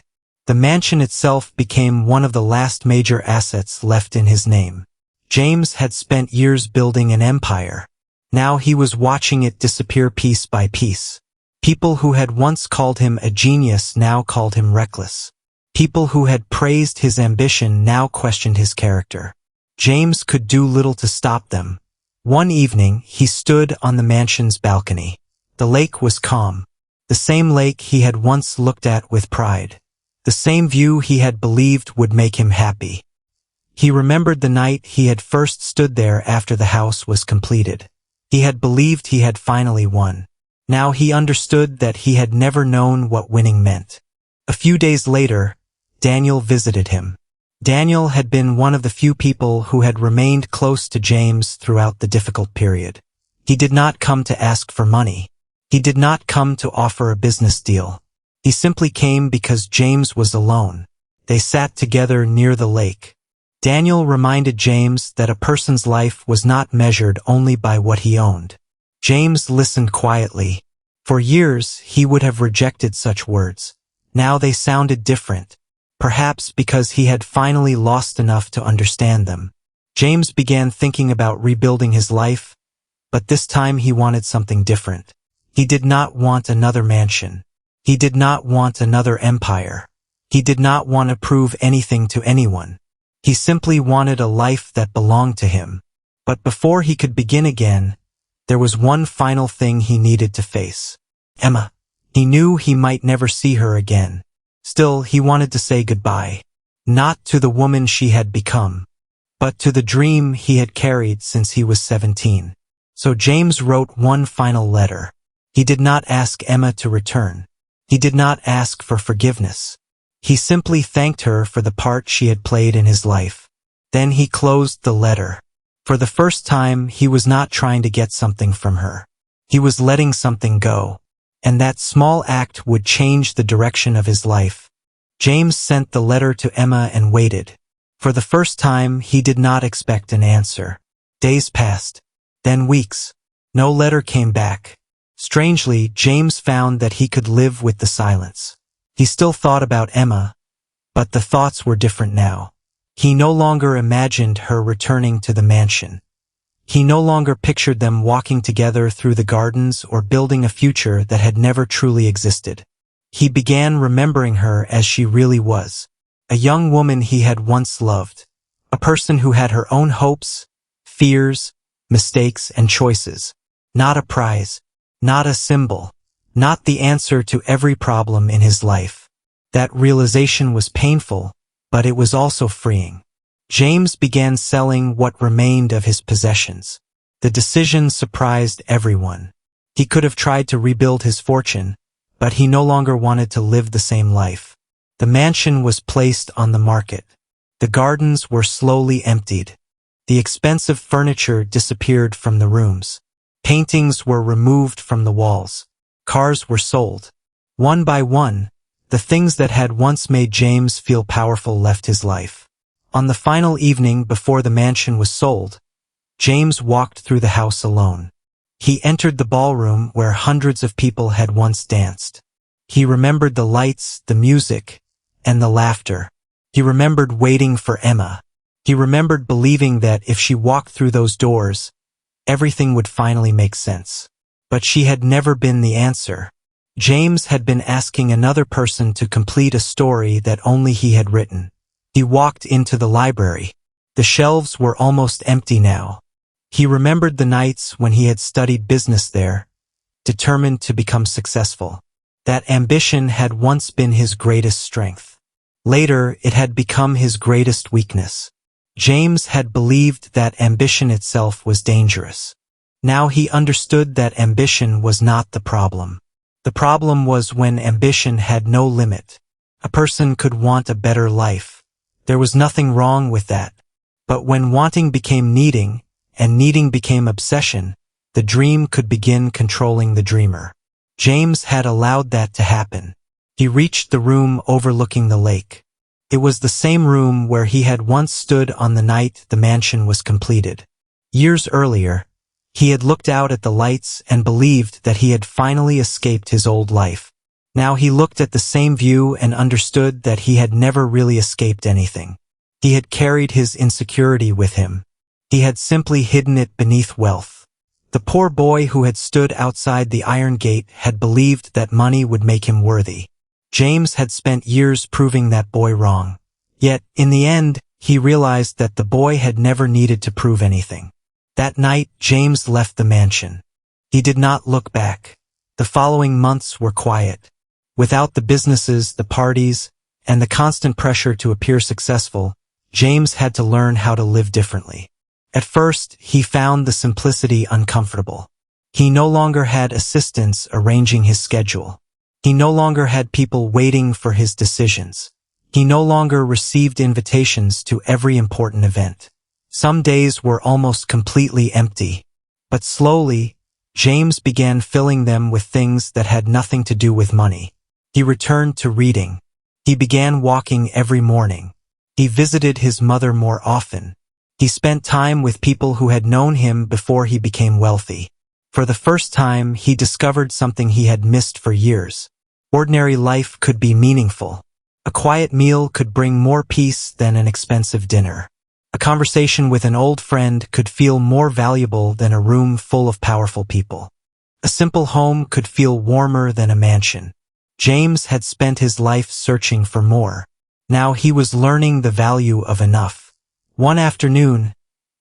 The mansion itself became one of the last major assets left in his name. James had spent years building an empire. Now he was watching it disappear piece by piece. People who had once called him a genius now called him reckless. People who had praised his ambition now questioned his character. James could do little to stop them. One evening, he stood on the mansion's balcony. The lake was calm. The same lake he had once looked at with pride. The same view he had believed would make him happy. He remembered the night he had first stood there after the house was completed. He had believed he had finally won. Now he understood that he had never known what winning meant. A few days later, Daniel visited him. Daniel had been one of the few people who had remained close to James throughout the difficult period. He did not come to ask for money. He did not come to offer a business deal. He simply came because James was alone. They sat together near the lake. Daniel reminded James that a person's life was not measured only by what he owned. James listened quietly. For years, he would have rejected such words. Now they sounded different. Perhaps because he had finally lost enough to understand them. James began thinking about rebuilding his life, but this time he wanted something different. He did not want another mansion. He did not want another empire. He did not want to prove anything to anyone. He simply wanted a life that belonged to him. But before he could begin again, there was one final thing he needed to face. Emma. He knew he might never see her again. Still, he wanted to say goodbye. Not to the woman she had become, but to the dream he had carried since he was 17. So James wrote one final letter. He did not ask Emma to return. He did not ask for forgiveness. He simply thanked her for the part she had played in his life. Then he closed the letter. For the first time, he was not trying to get something from her. He was letting something go. And that small act would change the direction of his life. James sent the letter to Emma and waited. For the first time, he did not expect an answer. Days passed. Then weeks. No letter came back. Strangely, James found that he could live with the silence. He still thought about Emma, but the thoughts were different now. He no longer imagined her returning to the mansion. He no longer pictured them walking together through the gardens or building a future that had never truly existed. He began remembering her as she really was. A young woman he had once loved. A person who had her own hopes, fears, mistakes, and choices. Not a prize. Not a symbol. Not the answer to every problem in his life. That realization was painful, but it was also freeing. James began selling what remained of his possessions. The decision surprised everyone. He could have tried to rebuild his fortune, but he no longer wanted to live the same life. The mansion was placed on the market. The gardens were slowly emptied. The expensive furniture disappeared from the rooms. Paintings were removed from the walls. Cars were sold. One by one, the things that had once made James feel powerful left his life. On the final evening before the mansion was sold, James walked through the house alone. He entered the ballroom where hundreds of people had once danced. He remembered the lights, the music, and the laughter. He remembered waiting for Emma. He remembered believing that if she walked through those doors, everything would finally make sense. But she had never been the answer. James had been asking another person to complete a story that only he had written. He walked into the library. The shelves were almost empty now. He remembered the nights when he had studied business there, determined to become successful. That ambition had once been his greatest strength. Later, it had become his greatest weakness. James had believed that ambition itself was dangerous. Now he understood that ambition was not the problem. The problem was when ambition had no limit. A person could want a better life. There was nothing wrong with that. But when wanting became needing, and needing became obsession, the dream could begin controlling the dreamer. James had allowed that to happen. He reached the room overlooking the lake. It was the same room where he had once stood on the night the mansion was completed. Years earlier, he had looked out at the lights and believed that he had finally escaped his old life. Now he looked at the same view and understood that he had never really escaped anything. He had carried his insecurity with him. He had simply hidden it beneath wealth. The poor boy who had stood outside the iron gate had believed that money would make him worthy. James had spent years proving that boy wrong. Yet, in the end, he realized that the boy had never needed to prove anything. That night, James left the mansion. He did not look back. The following months were quiet. Without the businesses, the parties, and the constant pressure to appear successful, James had to learn how to live differently. At first, he found the simplicity uncomfortable. He no longer had assistants arranging his schedule. He no longer had people waiting for his decisions. He no longer received invitations to every important event. Some days were almost completely empty. But slowly, James began filling them with things that had nothing to do with money. He returned to reading. He began walking every morning. He visited his mother more often. He spent time with people who had known him before he became wealthy. For the first time, he discovered something he had missed for years. Ordinary life could be meaningful. A quiet meal could bring more peace than an expensive dinner. A conversation with an old friend could feel more valuable than a room full of powerful people. A simple home could feel warmer than a mansion. James had spent his life searching for more. Now he was learning the value of enough. One afternoon,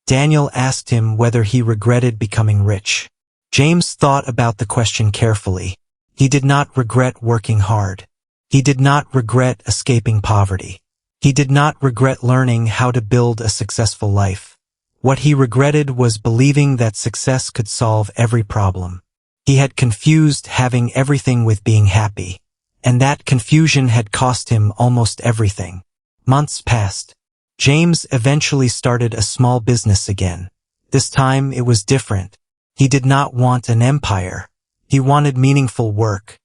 Daniel asked him whether he regretted becoming rich. James thought about the question carefully. He did not regret working hard. He did not regret escaping poverty. He did not regret learning how to build a successful life. What he regretted was believing that success could solve every problem. He had confused having everything with being happy. And that confusion had cost him almost everything. Months passed. James eventually started a small business again. This time it was different. He did not want an empire. He wanted meaningful work.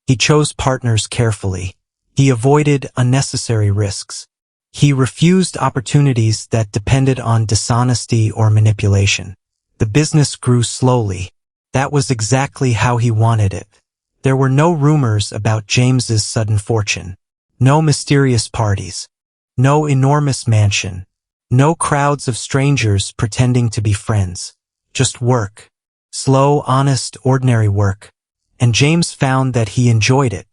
He chose partners carefully. He avoided unnecessary risks. He refused opportunities that depended on dishonesty or manipulation. The business grew slowly. That was exactly how he wanted it. There were no rumors about James's sudden fortune. No mysterious parties. No enormous mansion. No crowds of strangers pretending to be friends. Just work. Slow, honest, ordinary work. And James found that he enjoyed it.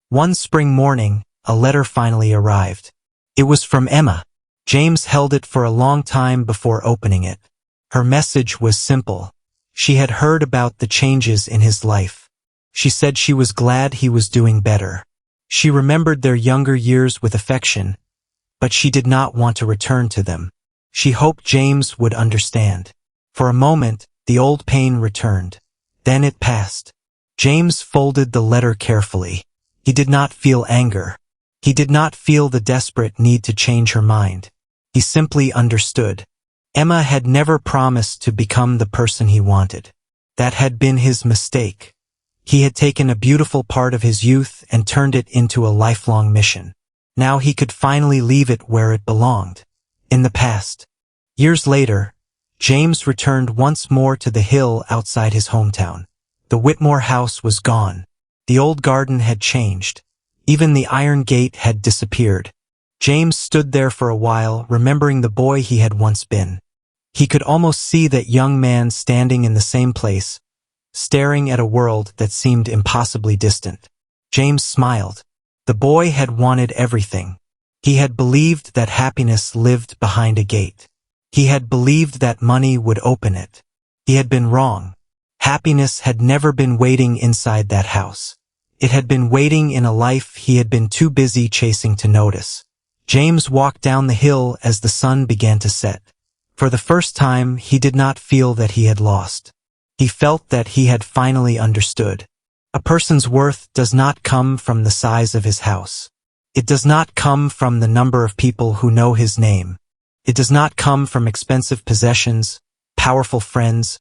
One spring morning, a letter finally arrived. It was from Emma. James held it for a long time before opening it. Her message was simple. She had heard about the changes in his life. She said she was glad he was doing better. She remembered their younger years with affection, but she did not want to return to them. She hoped James would understand. For a moment, the old pain returned. Then it passed. James folded the letter carefully. He did not feel anger. He did not feel the desperate need to change her mind. He simply understood. Emma had never promised to become the person he wanted. That had been his mistake. He had taken a beautiful part of his youth and turned it into a lifelong mission. Now he could finally leave it where it belonged. In the past. Years later, James returned once more to the hill outside his hometown. The Whitmore house was gone. The old garden had changed. Even the iron gate had disappeared. James stood there for a while, remembering the boy he had once been. He could almost see that young man standing in the same place, staring at a world that seemed impossibly distant. James smiled. The boy had wanted everything. He had believed that happiness lived behind a gate. He had believed that money would open it. He had been wrong. Happiness had never been waiting inside that house. It had been waiting in a life he had been too busy chasing to notice. James walked down the hill as the sun began to set. For the first time, he did not feel that he had lost. He felt that he had finally understood. A person's worth does not come from the size of his house. It does not come from the number of people who know his name. It does not come from expensive possessions, powerful friends,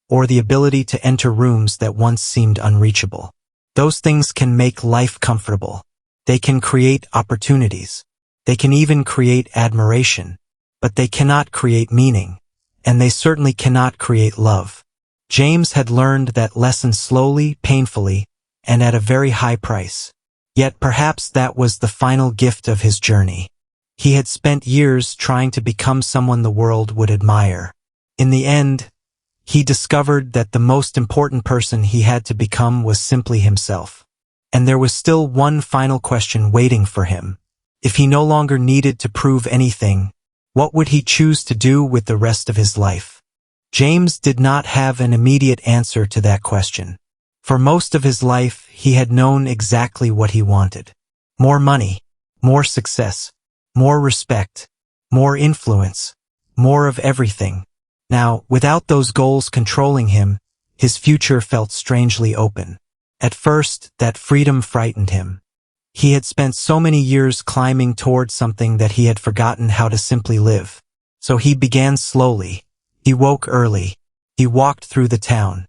or the ability to enter rooms that once seemed unreachable. Those things can make life comfortable. They can create opportunities. They can even create admiration. But they cannot create meaning. And they certainly cannot create love. James had learned that lesson slowly, painfully, and at a very high price. Yet perhaps that was the final gift of his journey. He had spent years trying to become someone the world would admire. In the end, he discovered that the most important person he had to become was simply himself. And there was still one final question waiting for him. If he no longer needed to prove anything, what would he choose to do with the rest of his life? James did not have an immediate answer to that question. For most of his life, he had known exactly what he wanted. More money, more success, more respect, more influence, more of everything. Now, without those goals controlling him, his future felt strangely open. At first, that freedom frightened him. He had spent so many years climbing toward something that he had forgotten how to simply live. So he began slowly. He woke early. He walked through the town.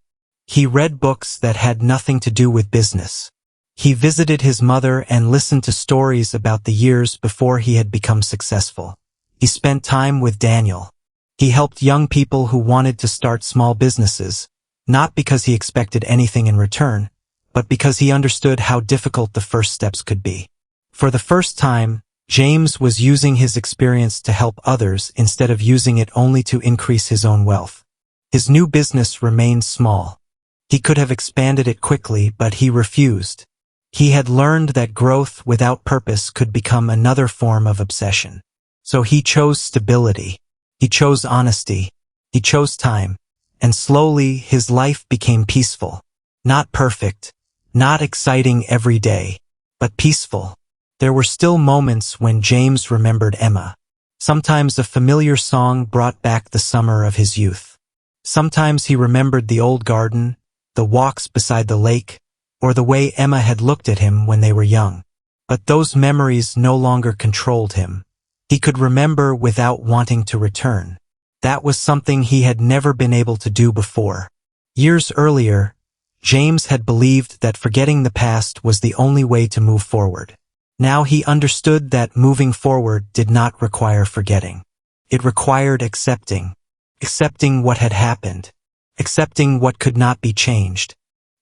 He read books that had nothing to do with business. He visited his mother and listened to stories about the years before he had become successful. He spent time with Daniel. He helped young people who wanted to start small businesses, not because he expected anything in return, but because he understood how difficult the first steps could be. For the first time, James was using his experience to help others instead of using it only to increase his own wealth. His new business remained small. He could have expanded it quickly, but he refused. He had learned that growth without purpose could become another form of obsession. So he chose stability. He chose honesty. He chose time. And slowly, his life became peaceful. Not perfect. Not exciting every day. But peaceful. There were still moments when James remembered Emma. Sometimes a familiar song brought back the summer of his youth. Sometimes he remembered the old garden, the walks beside the lake, or the way Emma had looked at him when they were young. But those memories no longer controlled him. He could remember without wanting to return. That was something he had never been able to do before. Years earlier, James had believed that forgetting the past was the only way to move forward. Now he understood that moving forward did not require forgetting. It required accepting. Accepting what had happened. Accepting what could not be changed.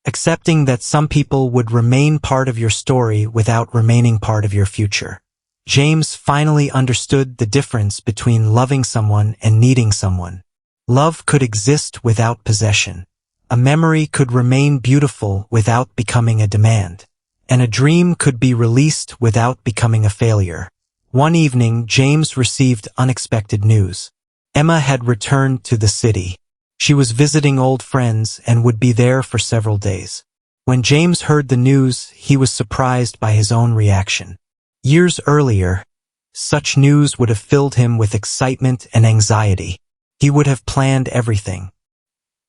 Accepting that some people would remain part of your story without remaining part of your future. James finally understood the difference between loving someone and needing someone. Love could exist without possession. A memory could remain beautiful without becoming a demand. And a dream could be released without becoming a failure. One evening, James received unexpected news. Emma had returned to the city. She was visiting old friends and would be there for several days. When James heard the news, he was surprised by his own reaction. Years earlier, such news would have filled him with excitement and anxiety. He would have planned everything.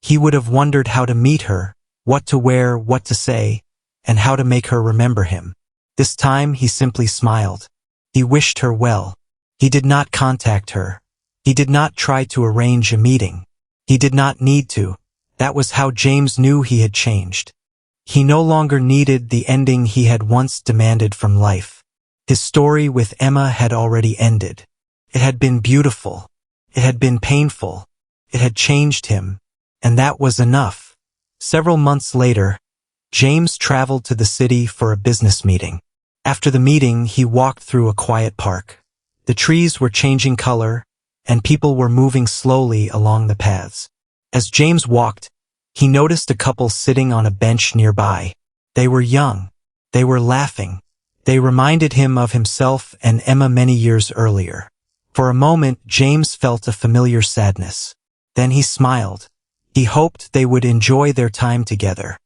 He would have wondered how to meet her, what to wear, what to say, and how to make her remember him. This time he simply smiled. He wished her well. He did not contact her. He did not try to arrange a meeting. He did not need to. That was how James knew he had changed. He no longer needed the ending he had once demanded from life. His story with Emma had already ended. It had been beautiful. It had been painful. It had changed him. And that was enough. Several months later, James traveled to the city for a business meeting. After the meeting, he walked through a quiet park. The trees were changing color, and people were moving slowly along the paths. As James walked, he noticed a couple sitting on a bench nearby. They were young. They were laughing. They reminded him of himself and Emma many years earlier. For a moment, James felt a familiar sadness. Then he smiled. He hoped they would enjoy their time together.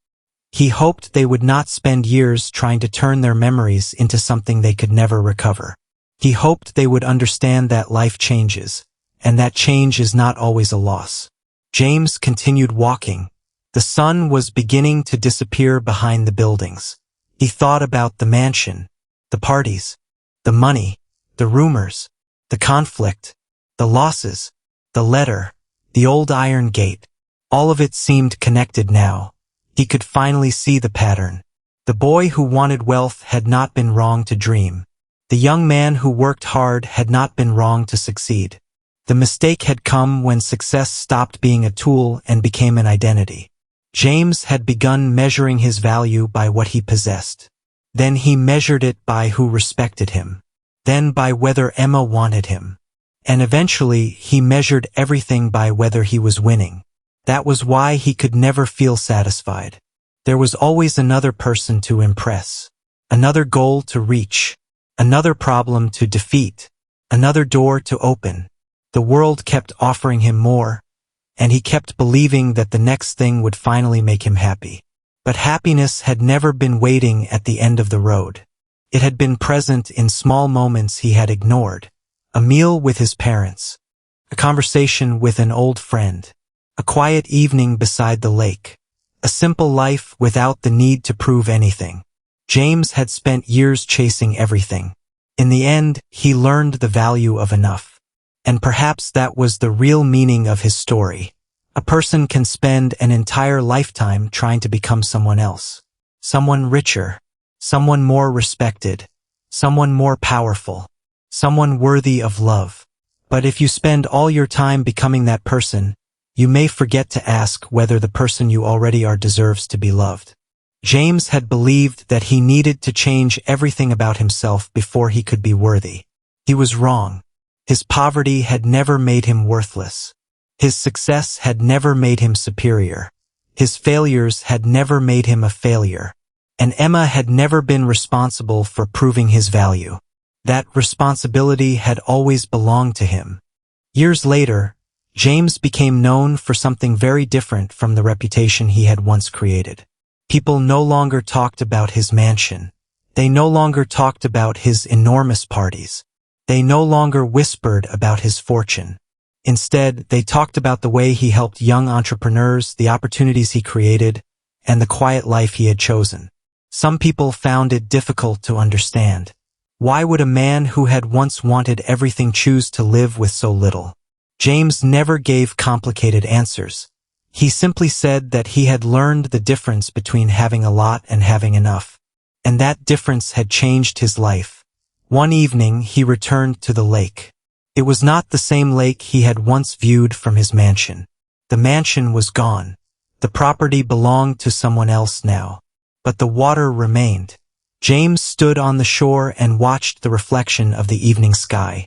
He hoped they would not spend years trying to turn their memories into something they could never recover. He hoped they would understand that life changes, and that change is not always a loss. James continued walking. The sun was beginning to disappear behind the buildings. He thought about the mansion, the parties, the money, the rumors, the conflict, the losses, the letter, the old iron gate. All of it seemed connected now. He could finally see the pattern. The boy who wanted wealth had not been wrong to dream. The young man who worked hard had not been wrong to succeed. The mistake had come when success stopped being a tool and became an identity. James had begun measuring his value by what he possessed. Then he measured it by who respected him. Then by whether Emma wanted him. And eventually he measured everything by whether he was winning. That was why he could never feel satisfied. There was always another person to impress, another goal to reach, another problem to defeat, another door to open. The world kept offering him more, and he kept believing that the next thing would finally make him happy. But happiness had never been waiting at the end of the road. It had been present in small moments he had ignored. A meal with his parents, a conversation with an old friend, a quiet evening beside the lake, a simple life without the need to prove anything. James had spent years chasing everything. In the end, he learned the value of enough. And perhaps that was the real meaning of his story. A person can spend an entire lifetime trying to become someone else. Someone richer, someone more respected, someone more powerful, someone worthy of love. But if you spend all your time becoming that person, you may forget to ask whether the person you already are deserves to be loved. James had believed that he needed to change everything about himself before he could be worthy. He was wrong. His poverty had never made him worthless. His success had never made him superior. His failures had never made him a failure. And Emma had never been responsible for proving his value. That responsibility had always belonged to him. Years later, James became known for something very different from the reputation he had once created. People no longer talked about his mansion. They no longer talked about his enormous parties. They no longer whispered about his fortune. Instead, they talked about the way he helped young entrepreneurs, the opportunities he created, and the quiet life he had chosen. Some people found it difficult to understand. Why would a man who had once wanted everything choose to live with so little? James never gave complicated answers. He simply said that he had learned the difference between having a lot and having enough. And that difference had changed his life. One evening, he returned to the lake. It was not the same lake he had once viewed from his mansion. The mansion was gone. The property belonged to someone else now. But the water remained. James stood on the shore and watched the reflection of the evening sky.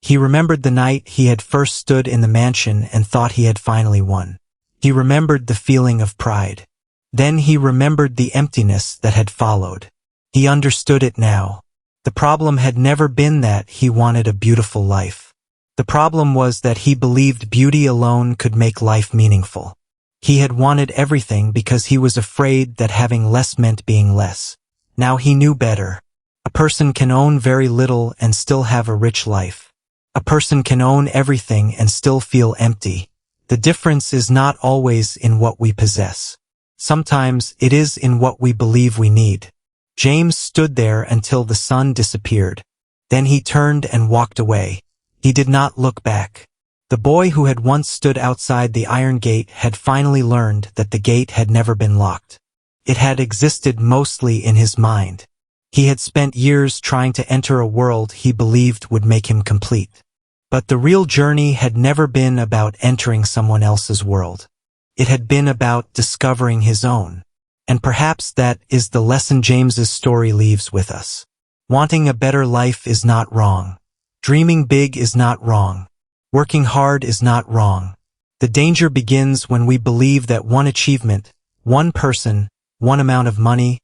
He remembered the night he had first stood in the mansion and thought he had finally won. He remembered the feeling of pride. Then he remembered the emptiness that had followed. He understood it now. The problem had never been that he wanted a beautiful life. The problem was that he believed beauty alone could make life meaningful. He had wanted everything because he was afraid that having less meant being less. Now he knew better. A person can own very little and still have a rich life. A person can own everything and still feel empty. The difference is not always in what we possess. Sometimes it is in what we believe we need. James stood there until the sun disappeared. Then he turned and walked away. He did not look back. The boy who had once stood outside the iron gate had finally learned that the gate had never been locked. It had existed mostly in his mind. He had spent years trying to enter a world he believed would make him complete. But the real journey had never been about entering someone else's world. It had been about discovering his own. And perhaps that is the lesson James's story leaves with us. Wanting a better life is not wrong. Dreaming big is not wrong. Working hard is not wrong. The danger begins when we believe that one achievement, one person, one amount of money,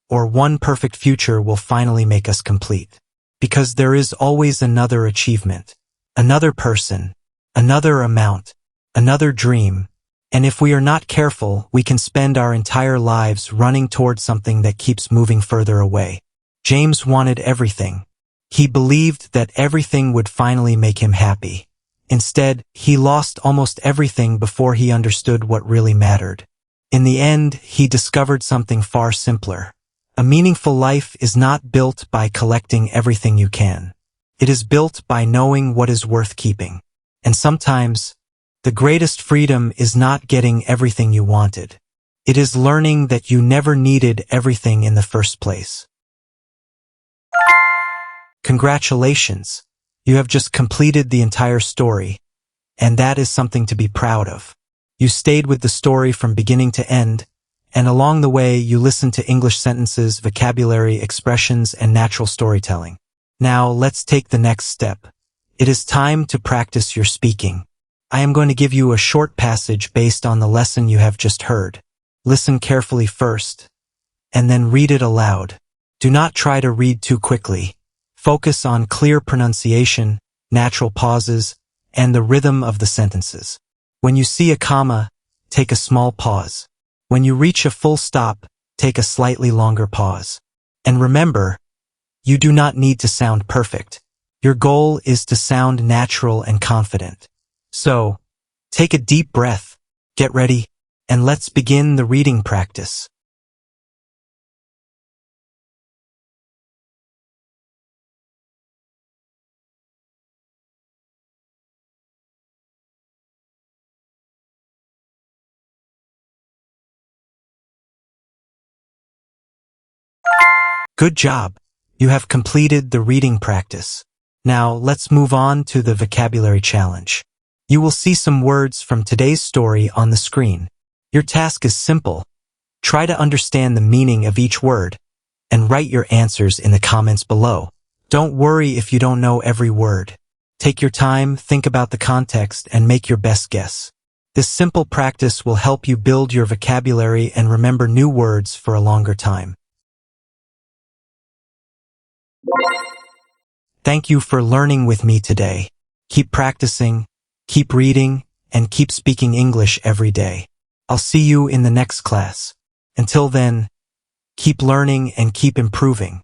or one perfect future will finally make us complete. Because there is always another achievement, another person, another amount, another dream, And if we are not careful, we can spend our entire lives running towards something that keeps moving further away. James wanted everything. He believed that everything would finally make him happy. Instead, he lost almost everything before he understood what really mattered. In the end, he discovered something far simpler. A meaningful life is not built by collecting everything you can. It is built by knowing what is worth keeping. And sometimes, the greatest freedom is not getting everything you wanted. It is learning that you never needed everything in the first place. Congratulations! You have just completed the entire story, and that is something to be proud of. You stayed with the story from beginning to end, and along the way you listened to English sentences, vocabulary, expressions, and natural storytelling. Now let's take the next step. It is time to practice your speaking. I am going to give you a short passage based on the lesson you have just heard. Listen carefully first, and then read it aloud. Do not try to read too quickly. Focus on clear pronunciation, natural pauses, and the rhythm of the sentences. When you see a comma, take a small pause. When you reach a full stop, take a slightly longer pause. And remember, you do not need to sound perfect. Your goal is to sound natural and confident. So, take a deep breath, get ready, and let's begin the reading practice. Good job! You have completed the reading practice. Now let's move on to the vocabulary challenge. You will see some words from today's story on the screen. Your task is simple. Try to understand the meaning of each word and write your answers in the comments below. Don't worry if you don't know every word. Take your time, think about the context, and make your best guess. This simple practice will help you build your vocabulary and remember new words for a longer time. Thank you for learning with me today. Keep practicing, keep reading, and keep speaking English every day. I'll see you in the next class. Until then, keep learning and keep improving.